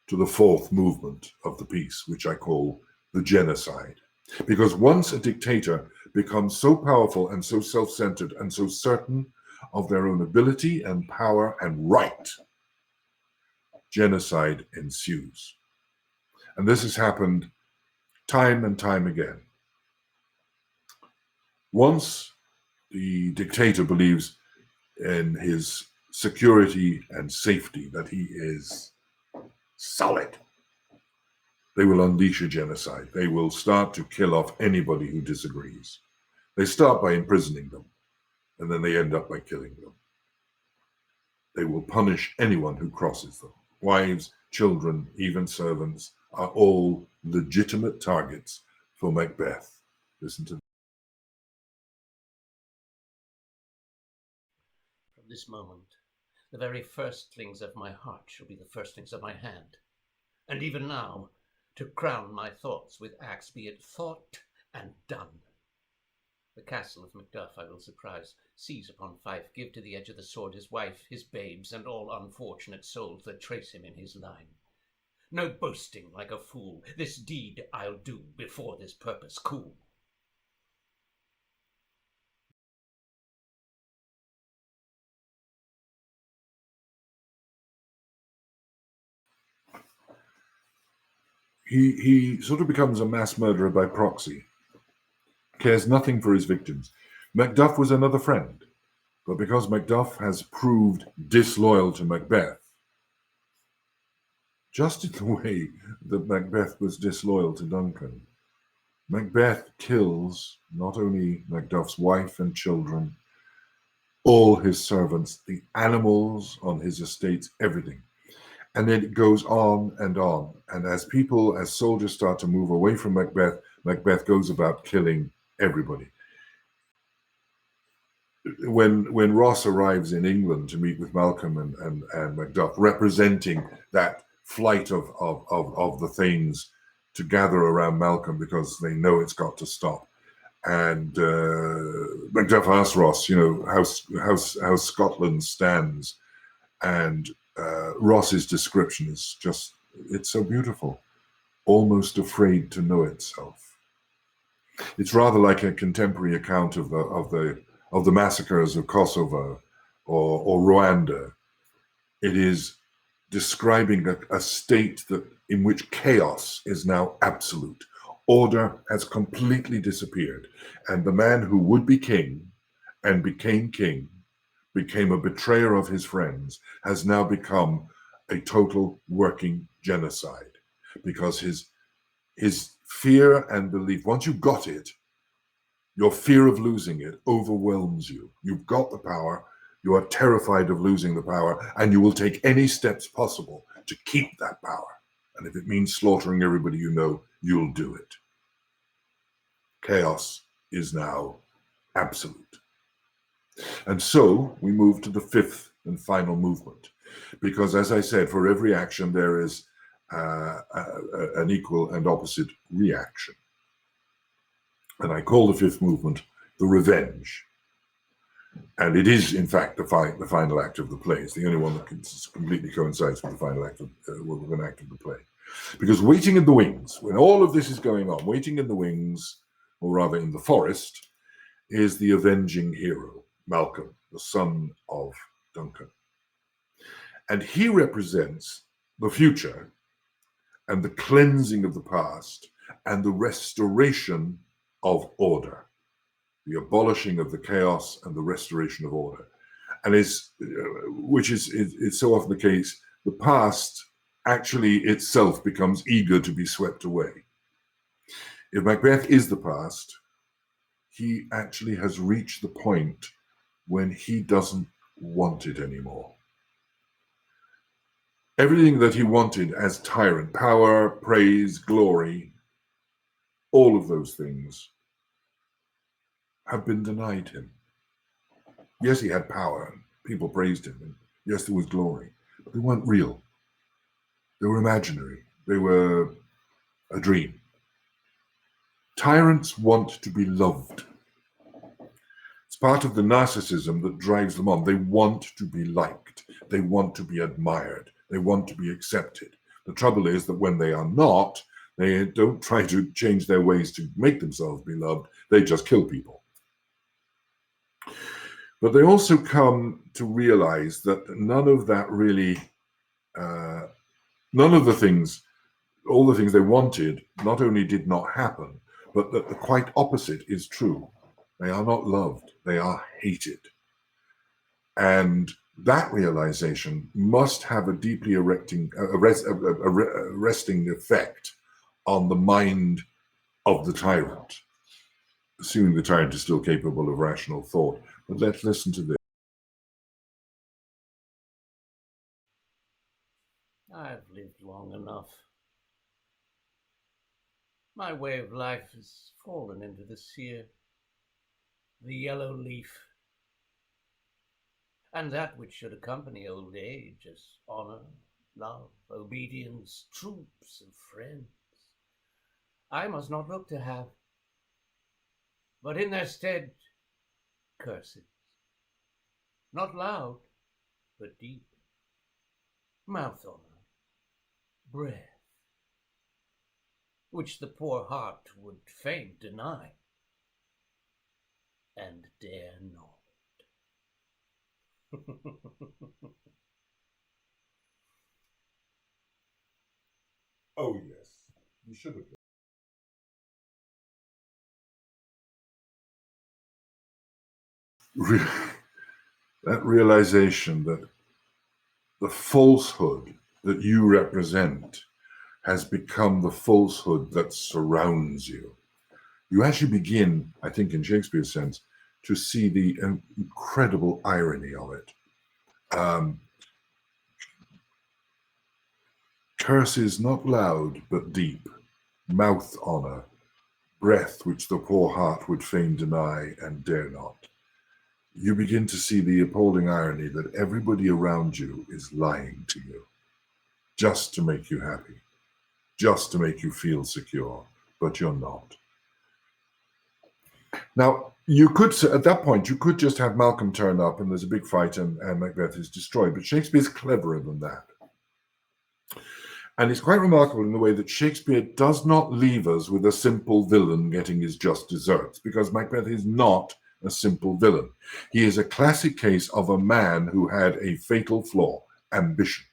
to the fourth movement of the piece, which I call the genocide. Because once a dictator becomes so powerful and so self-centered and so certain of their own ability and power and right, genocide ensues. And this has happened time and time again. Once the dictator believes in his security and safety, that he is solid, they will unleash a genocide. They will start to kill off anybody who disagrees. They start by imprisoning them, and then they end up by killing them. They will punish anyone who crosses them. Wives, children, even servants are all legitimate targets for Macbeth. Listen to From this moment, the very firstlings of my heart shall be the firstlings of my hand. And even now, to crown my thoughts with axe, be it thought and done. The castle of Macduff I will surprise, seize upon Fife, give to the edge of the sword his wife, his babes, and all unfortunate souls that trace him in his line. No boasting like a fool, this deed I'll do before this purpose cool. he sort of becomes a mass murderer by proxy, cares nothing for his victims. Macduff was another friend, but because Macduff has proved disloyal to Macbeth, just in the way that Macbeth was disloyal to Duncan, Macbeth kills not only Macduff's wife and children, all his servants, the animals on his estates, everything. And then it goes on and on. And as soldiers start to move away from Macbeth, Macbeth goes about killing everybody. When Ross arrives in England to meet with Malcolm and Macduff, representing that flight of the Thanes to gather around Malcolm because they know it's got to stop. And Macduff asks Ross, how Scotland stands. And Ross's description is just, it's so beautiful, almost afraid to know itself. It's rather like a contemporary account of the massacres of Kosovo or Rwanda. It is describing a state in which chaos is now absolute. Order has completely disappeared, and the man who would be king and became king, became a betrayer of his friends, has now become a total working genocide, because his fear and belief, once you've got it, your fear of losing it overwhelms you. You've got the power, you are terrified of losing the power, and you will take any steps possible to keep that power. And if it means slaughtering everybody you know, you'll do it. Chaos is now absolute. And so we move to the fifth and final movement, because as I said, for every action there is an equal and opposite reaction. And I call the fifth movement the revenge. And it is, in fact, the final act of the play. It's the only one that completely coincides with the final act with an act of the play. Because waiting in the wings, when all of this is going on, waiting in the wings, or rather in the forest, is the avenging hero, Malcolm, the son of Duncan. And he represents the future and the cleansing of the past and the restoration of order, the abolishing of the chaos and the restoration of order. And which is so often the case, the past actually itself becomes eager to be swept away. If Macbeth is the past, he actually has reached the point when he doesn't want it anymore. Everything that he wanted as tyrant, power, praise, glory, all of those things have been denied him. Yes, he had power, and people praised him, and yes, there was glory, but they weren't real. They were imaginary. They were a dream. Tyrants want to be loved. It's part of the narcissism that drives them on. They want to be liked. They want to be admired. They want to be accepted. The trouble is that when they are not, they don't try to change their ways to make themselves be loved. They just kill people. But they also come to realize that none of that really, none of the things, all the things they wanted, not only did not happen, but that the quite opposite is true. They are not loved, they are hated. And that realization must have a deeply arresting effect on the mind of the tyrant, assuming the tyrant is still capable of rational thought. But let's listen to this. I've lived long enough. My way of life has fallen into the sear, the yellow leaf, and that which should accompany old age as honor, love, obedience, troops, and friends, I must not look to have, but in their stead, curses, not loud, but deep, mouth honor, breath, which the poor heart would fain deny, and dare not. Oh, yes, you should have. That realization that the falsehood that you represent has become the falsehood that surrounds you. You actually begin, I think in Shakespeare's sense, to see the incredible irony of it. Curses not loud but deep, mouth honor, breath which the poor heart would fain deny and dare not. You begin to see the appalling irony that everybody around you is lying to you just to make you happy, just to make you feel secure, but you're not. Now, you could, at that point, you could just have Malcolm turn up and there's a big fight and Macbeth is destroyed, but Shakespeare's cleverer than that. And it's quite remarkable in the way that Shakespeare does not leave us with a simple villain getting his just deserts, because Macbeth is not a simple villain. He is a classic case of a man who had a fatal flaw, ambition.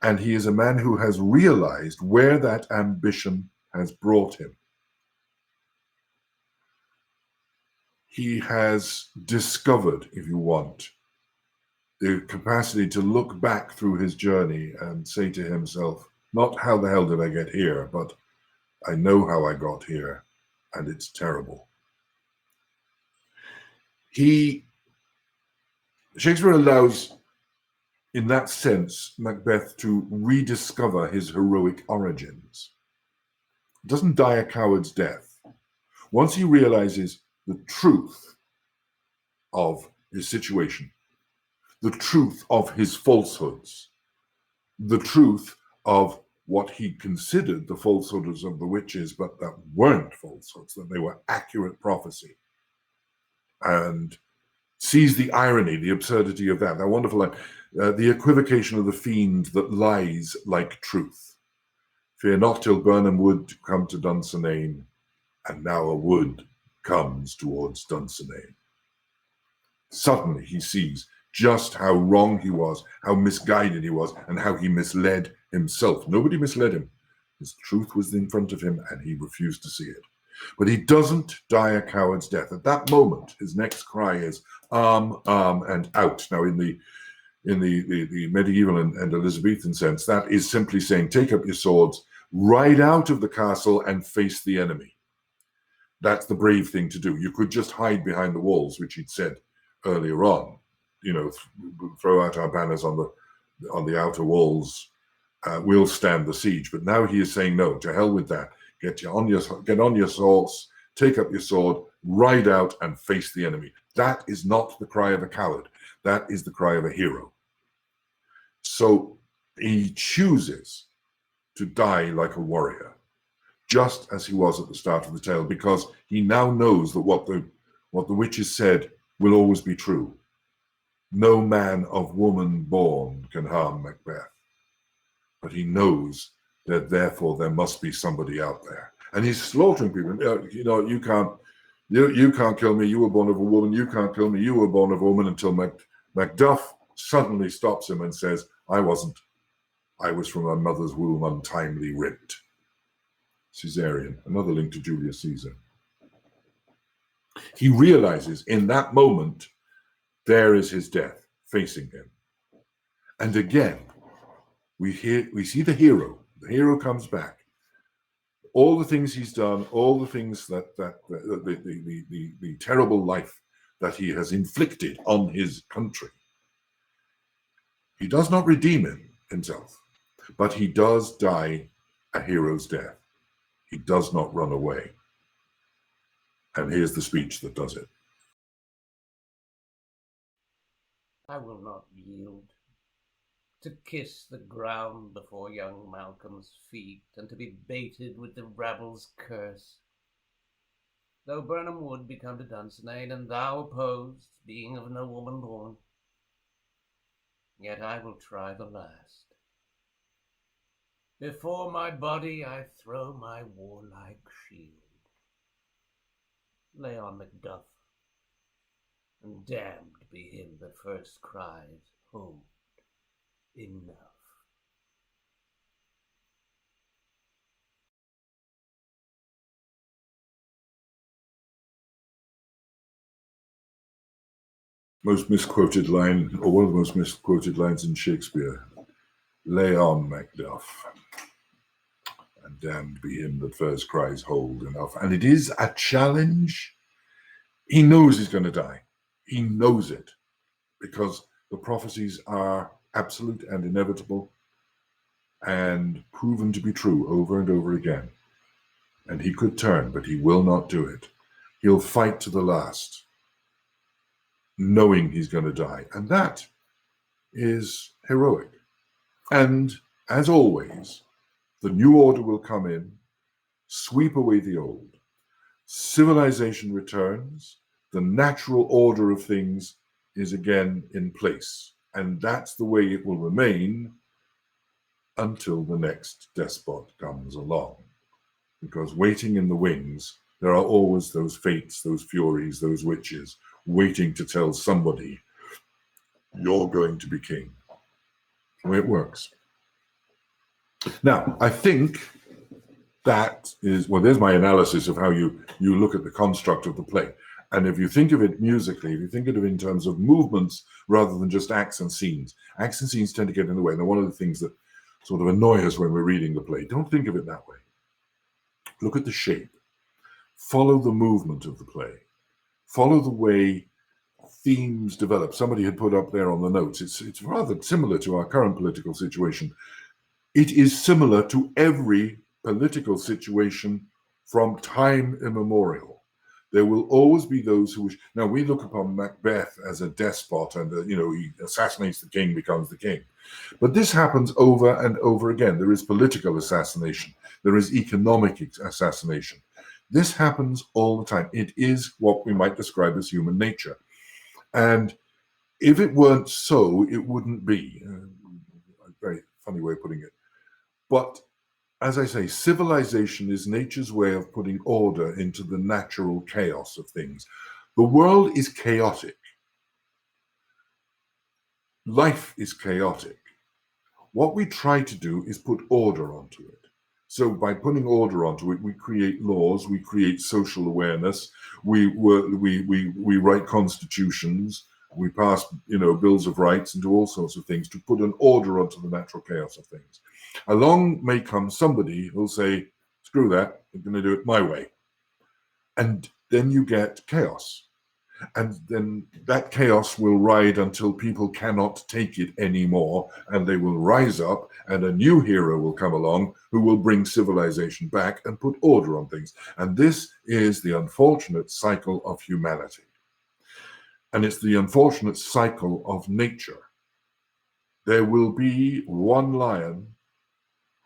And he is a man who has realized where that ambition has brought him. He has discovered, if you want, the capacity to look back through his journey and say to himself, not how the hell did I get here, but I know how I got here, and it's terrible. Shakespeare allows, in that sense, Macbeth to rediscover his heroic origins. He doesn't die a coward's death. Once he realizes the truth of his situation, the truth of his falsehoods, the truth of what he considered the falsehoods of the witches, but that weren't falsehoods, that they were accurate prophecy, and sees the irony, the absurdity of that wonderful line, the equivocation of the fiend that lies like truth. Fear not till Burnham wood come to Dunsinane, and now a wood comes towards Dunsinane. Suddenly he sees just how wrong he was, how misguided he was, and how he misled himself. Nobody misled him. His truth was in front of him, and he refused to see it. But he doesn't die a coward's death. At that moment, his next cry is and out. Now, in the medieval and Elizabethan sense, that is simply saying, take up your swords, ride out of the castle and face the enemy. That's the brave thing to do. You could just hide behind the walls, which he'd said earlier on. Throw out our banners on the outer walls. We'll stand the siege. But now he is saying, no, to hell with that. Get on your horse, take up your sword, ride out and face the enemy. That is not the cry of a coward. That is the cry of a hero. So he chooses to die like a warrior, just as he was at the start of the tale, because he now knows that what the witches said will always be true. No man of woman born can harm Macbeth. But he knows that therefore there must be somebody out there. And he's slaughtering people. You can't kill me, you were born of a woman. You can't kill me, you were born of a woman, until Macduff suddenly stops him and says, I wasn't. I was from my mother's womb untimely ripped. Caesarion, another link to Julius Caesar. He realizes in that moment, there is his death facing him. And again, we see the hero. The hero comes back. all the things he's done, all the things the terrible life that he has inflicted on his country. He does not redeem himself, but he does die a hero's death. He does not run away. And here's the speech that does it. I will not yield. To kiss the ground before young Malcolm's feet, and to be baited with the rabble's curse. Though Burnham would be come to Dunsinane, and thou opposed, being of no woman born, yet I will try the last. Before my body I throw my warlike shield. Lay on Macbeth, and damned be him that first cries, hold, enough. Most misquoted line, or one of the most misquoted lines in Shakespeare. Lay on, Macduff, and damned be him that first cries, hold, enough. And it is a challenge. He knows he's going to die. He knows it, because the prophecies are absolute and inevitable and proven to be true over and over again. And he could turn, but he will not do it. He'll fight to the last, knowing he's going to die. And that is heroic. And as always, the new order will come in, sweep away the old. Civilization returns. The natural order of things is again in place. And that's the way it will remain until the next despot comes along. Because waiting in the wings, there are always those fates, those furies, those witches, waiting to tell somebody, you're going to be king. The way it works. Now, I think that is, well, there's my analysis of how you look at the construct of the play. And if you think of it musically, if you think of it in terms of movements rather than just acts and scenes tend to get in the way. And one of the things that sort of annoy us when we're reading the play, don't think of it that way. Look at the shape. Follow the movement of the play. Follow the way themes develop. Somebody had put up there on the notes, it's rather similar to our current political situation. It is similar to every political situation from time immemorial. There will always be those who wish. Now, we look upon Macbeth as a despot and, he assassinates the king, becomes the king. But this happens over and over again. There is political assassination. There is economic assassination. This happens all the time. It is what we might describe as human nature. And if it weren't so, it wouldn't be. A very funny way of putting it. But as I say, civilization is nature's way of putting order into the natural chaos of things. The world is chaotic. Life is chaotic. What we try to do is put order onto it. So by putting order onto it, we create laws, we create social awareness, we write constitutions, we pass bills of rights and do all sorts of things to put an order onto the natural chaos of things. Along may come somebody who'll say, screw that, I'm going to do it my way. And then you get chaos. And then that chaos will ride until people cannot take it anymore, and they will rise up, and a new hero will come along who will bring civilization back and put order on things. And this is the unfortunate cycle of humanity. And it's the unfortunate cycle of nature. There will be one lion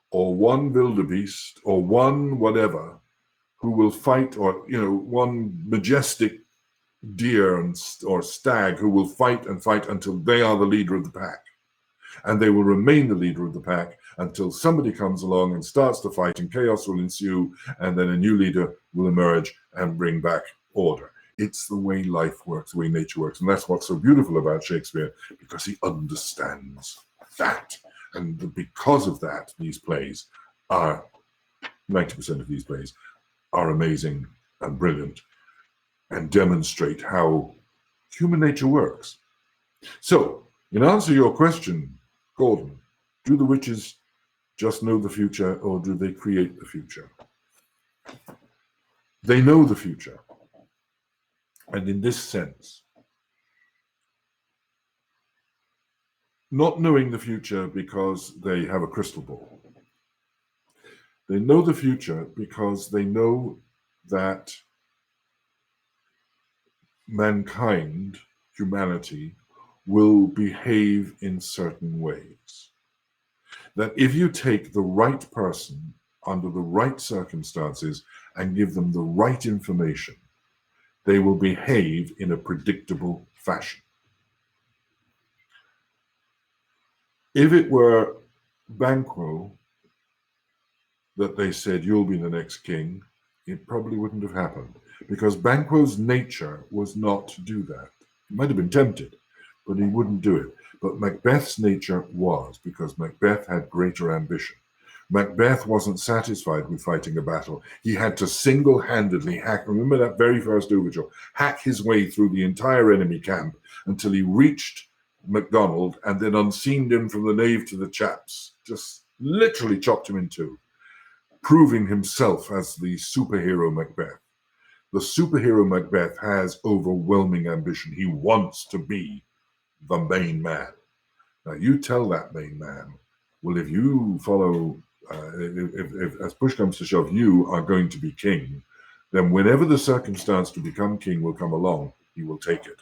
or one wildebeest or one whatever who will fight, or one majestic deer or stag who will fight and fight until they are the leader of the pack. And they will remain the leader of the pack until somebody comes along and starts to fight, and chaos will ensue, and then a new leader will emerge and bring back order. It's the way life works, the way nature works. And that's what's so beautiful about Shakespeare, because he understands that. And because of that, these plays are, 90% of these plays are amazing and brilliant and demonstrate how human nature works. So, in answer to your question, Gordon, do the witches just know the future, or do they create the future? They know the future. And in this sense, not knowing the future because they have a crystal ball. They know the future because they know that mankind, humanity, will behave in certain ways. That if you take the right person under the right circumstances and give them the right information, they will behave in a predictable fashion. If it were Banquo that they said, you'll be the next king, it probably wouldn't have happened, because Banquo's nature was not to do that. He might have been tempted, but he wouldn't do it. But Macbeth's nature was, because Macbeth had greater ambition. Macbeth wasn't satisfied with fighting a battle. He had to single-handedly hack, remember that very first overture, hack his way through the entire enemy camp until he reached MacDonald and then unseened him from the nave to the chaps, just literally chopped him in two, proving himself as the superhero Macbeth. The superhero Macbeth has overwhelming ambition. He wants to be the main man. Now, you tell that main man, well, if you follow, if as push comes to shove, you are going to be king, then whenever the circumstance to become king will come along, he will take it.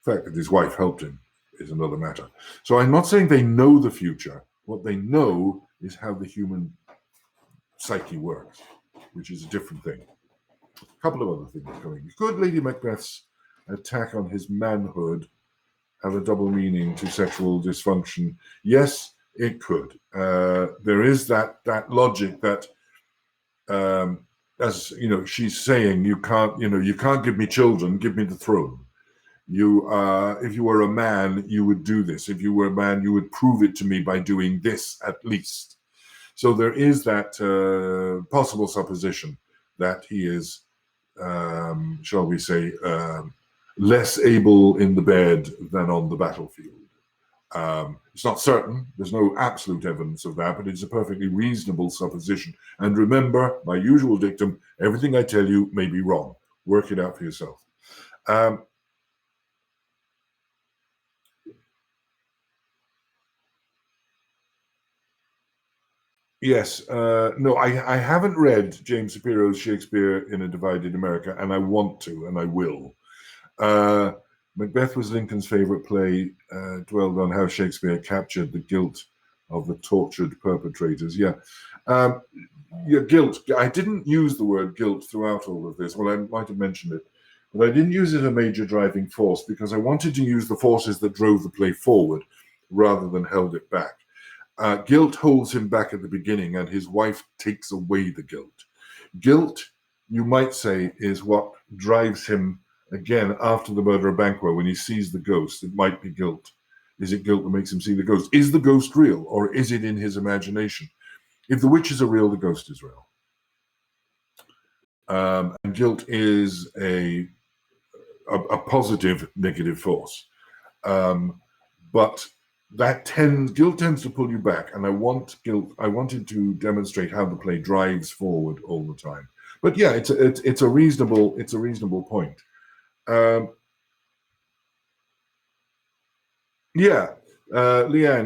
The fact that his wife helped him is another matter. So I'm not saying they know the future. What they know is how the human psyche works, which is a different thing. A couple of other things coming. Could Lady Macbeth's attack on his manhood have a double meaning to sexual dysfunction? Yes, it could. There is that logic that, as you know, she's saying, you can't give me children, give me the throne. If you were a man, you would do this. If you were a man, you would prove it to me by doing this at least. So there is that possible supposition that he is, shall we say, less able in the bed than on the battlefield. It's not certain. There's no absolute evidence of that, but it's a perfectly reasonable supposition. And remember, my usual dictum, everything I tell you may be wrong. Work it out for yourself. Yes, no, I haven't read James Shapiro's Shakespeare in a Divided America, and I want to, and I will. Macbeth was Lincoln's favorite play, dwelled on how Shakespeare captured the guilt of the tortured perpetrators. Yeah, guilt. I didn't use the word guilt throughout all of this. Well, I might have mentioned it, but I didn't use it as a major driving force because I wanted to use the forces that drove the play forward rather than held it back. Guilt holds him back at the beginning, and his wife takes away the guilt. Guilt, you might say, is what drives him again after the murder of Banquo when he sees the ghost. It might be guilt. Is it guilt that makes him see the ghost? Is the ghost real, or is it in his imagination? If the witches are real, the ghost is real. And guilt is a positive negative force. But guilt tends to pull you back, and I wanted to demonstrate how the play drives forward all the time. But yeah, it's a reasonable point. Leanne,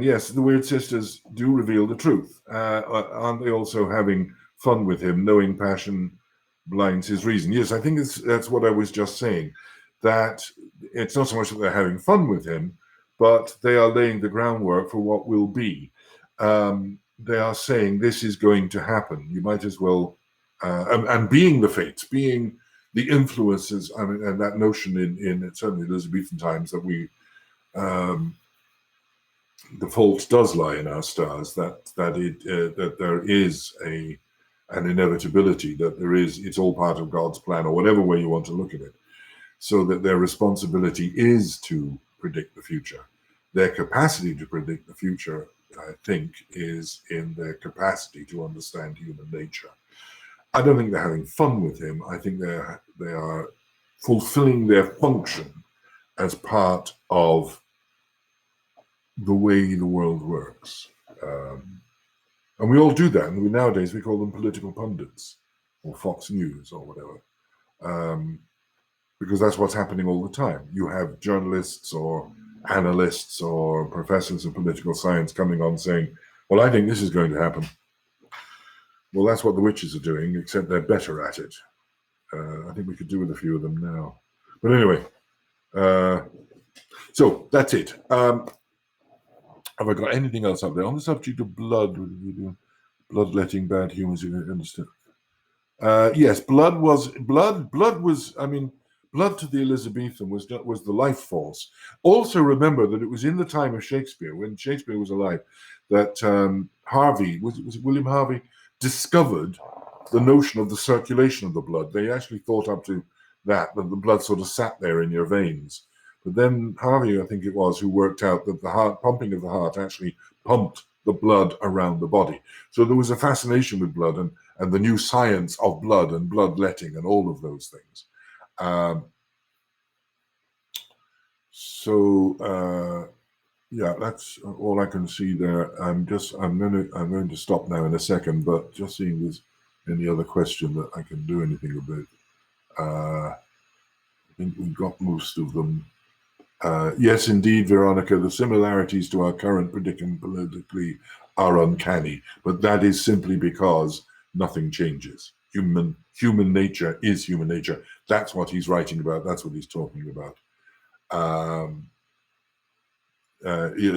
yes, the Weird Sisters do reveal the truth. Aren't they also having fun with him, knowing passion blinds his reason? Yes, I think that's what I was just saying, that it's not so much that they're having fun with him, but they are laying the groundwork for what will be. They are saying this is going to happen. You might as well, and being the fates, being the influences, I mean, and that notion in certainly Elizabethan times that the fault does lie in our stars, that there is an inevitability, that it's all part of God's plan, or whatever way you want to look at it, so that their responsibility is to predict the future. Their capacity to predict the future, I think, is in their capacity to understand human nature. I don't think they're having fun with him. I think they are fulfilling their function as part of the way the world works. And we all do that. And nowadays we call them political pundits or Fox News or whatever. Because that's what's happening all the time. You have journalists or analysts or professors of political science coming on saying, well, I think this is going to happen. Well, that's what the witches are doing, except they're better at it. I think we could do with a few of them now. But anyway, so that's it. Have I got anything else up there? On the subject of blood, bloodletting, bad humans, you understand? Yes, blood was, I mean, blood to the Elizabethan was the life force. Also remember that it was in the time of Shakespeare, when Shakespeare was alive, that Harvey, was it William Harvey, discovered the notion of the circulation of the blood. They actually thought up to that the blood sort of sat there in your veins. But then Harvey, I think it was, who worked out that the heart pumping of the heart actually pumped the blood around the body. So there was a fascination with blood and the new science of blood and bloodletting and all of those things. Yeah, that's all I can see there. I'm going to stop now in a second, but just seeing if there's any other question that I can do anything about. I think we got most of them. Yes, indeed, Veronica, the similarities to our current predicament politically are uncanny, but that is simply because nothing changes. Human nature is human nature. That's what he's writing about. That's what he's talking about.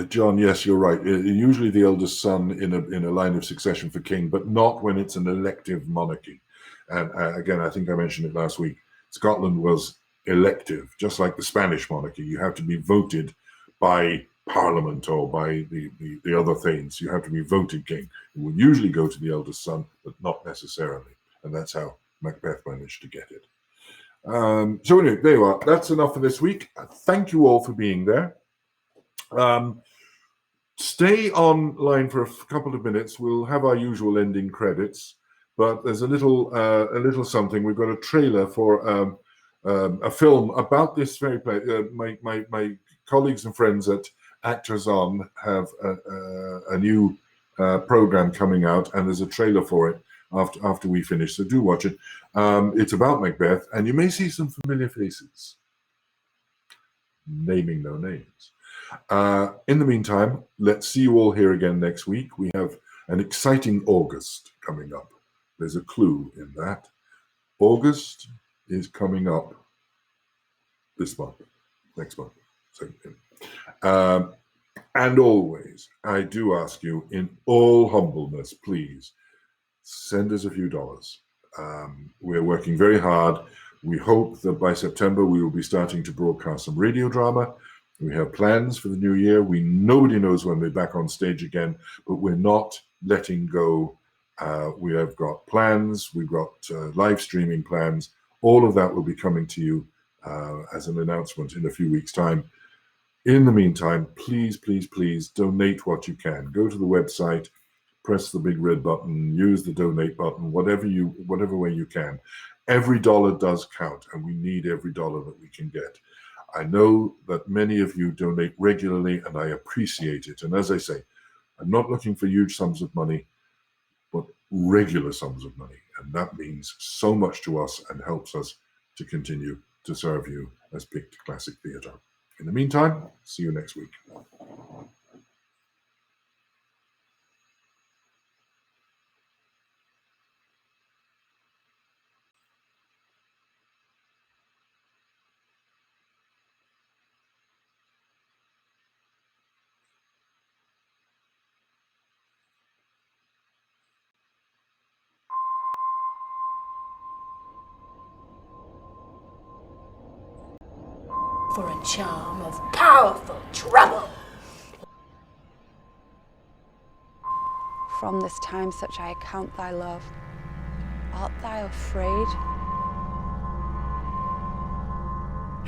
John, yes, you're right. Usually the eldest son in a line of succession for king, but not when it's an elective monarchy. And again, I think I mentioned it last week. Scotland was elective, just like the Spanish monarchy. You have to be voted by Parliament or by the other things. You have to be voted king. It will usually go to the eldest son, but not necessarily. And that's how Macbeth managed to get it. So anyway, there you are. That's enough for this week. Thank you all for being there. Stay online for a couple of minutes. We'll have our usual ending credits, but there's a little something. We've got a trailer for a film about this very place. My colleagues and friends at Actors On have a new program coming out, and there's a trailer for it after we finish. So do watch it. It's about Macbeth, and you may see some familiar faces. Naming no names. In the meantime, let's see you all here again next week. We have an exciting August coming up. There's a clue in that. August is coming up this month, next month. So, and always, I do ask you, in all humbleness, please send us a few dollars. We're working very hard. We hope that by September we will be starting to broadcast some radio drama. We have plans for the new year. Nobody knows when we're back on stage again, but we're not letting go. We have got plans. We've got live streaming plans. All of that will be coming to you as an announcement in a few weeks' time. In the meantime, please, please, please donate what you can. Go to the website, press the big red button, use the donate button, whatever way you can. Every dollar does count, and we need every dollar that we can get. I know that many of you donate regularly, and I appreciate it. And as I say, I'm not looking for huge sums of money, but regular sums of money. And that means so much to us and helps us to continue to serve you as Picked Classic Theatre. In the meantime, see you next week. For a charm of powerful trouble. From this time such I account thy love. Art thou afraid?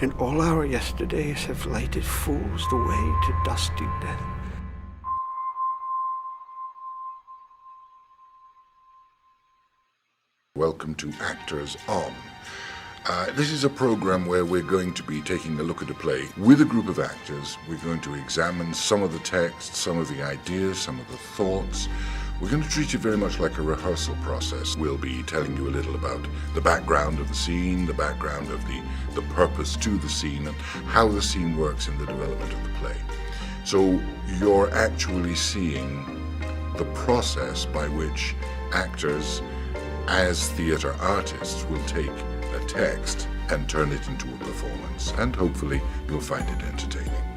And all our yesterdays have lighted fools the way to dusty death. Welcome to Actors On. This is a program where we're going to be taking a look at a play with a group of actors. We're going to examine some of the text, some of the ideas, some of the thoughts. We're going to treat it very much like a rehearsal process. We'll be telling you a little about the background of the scene, the background of the purpose to the scene, and how the scene works in the development of the play. So you're actually seeing the process by which actors, as theatre artists, will take a text and turn it into a performance. And hopefully you'll find it entertaining.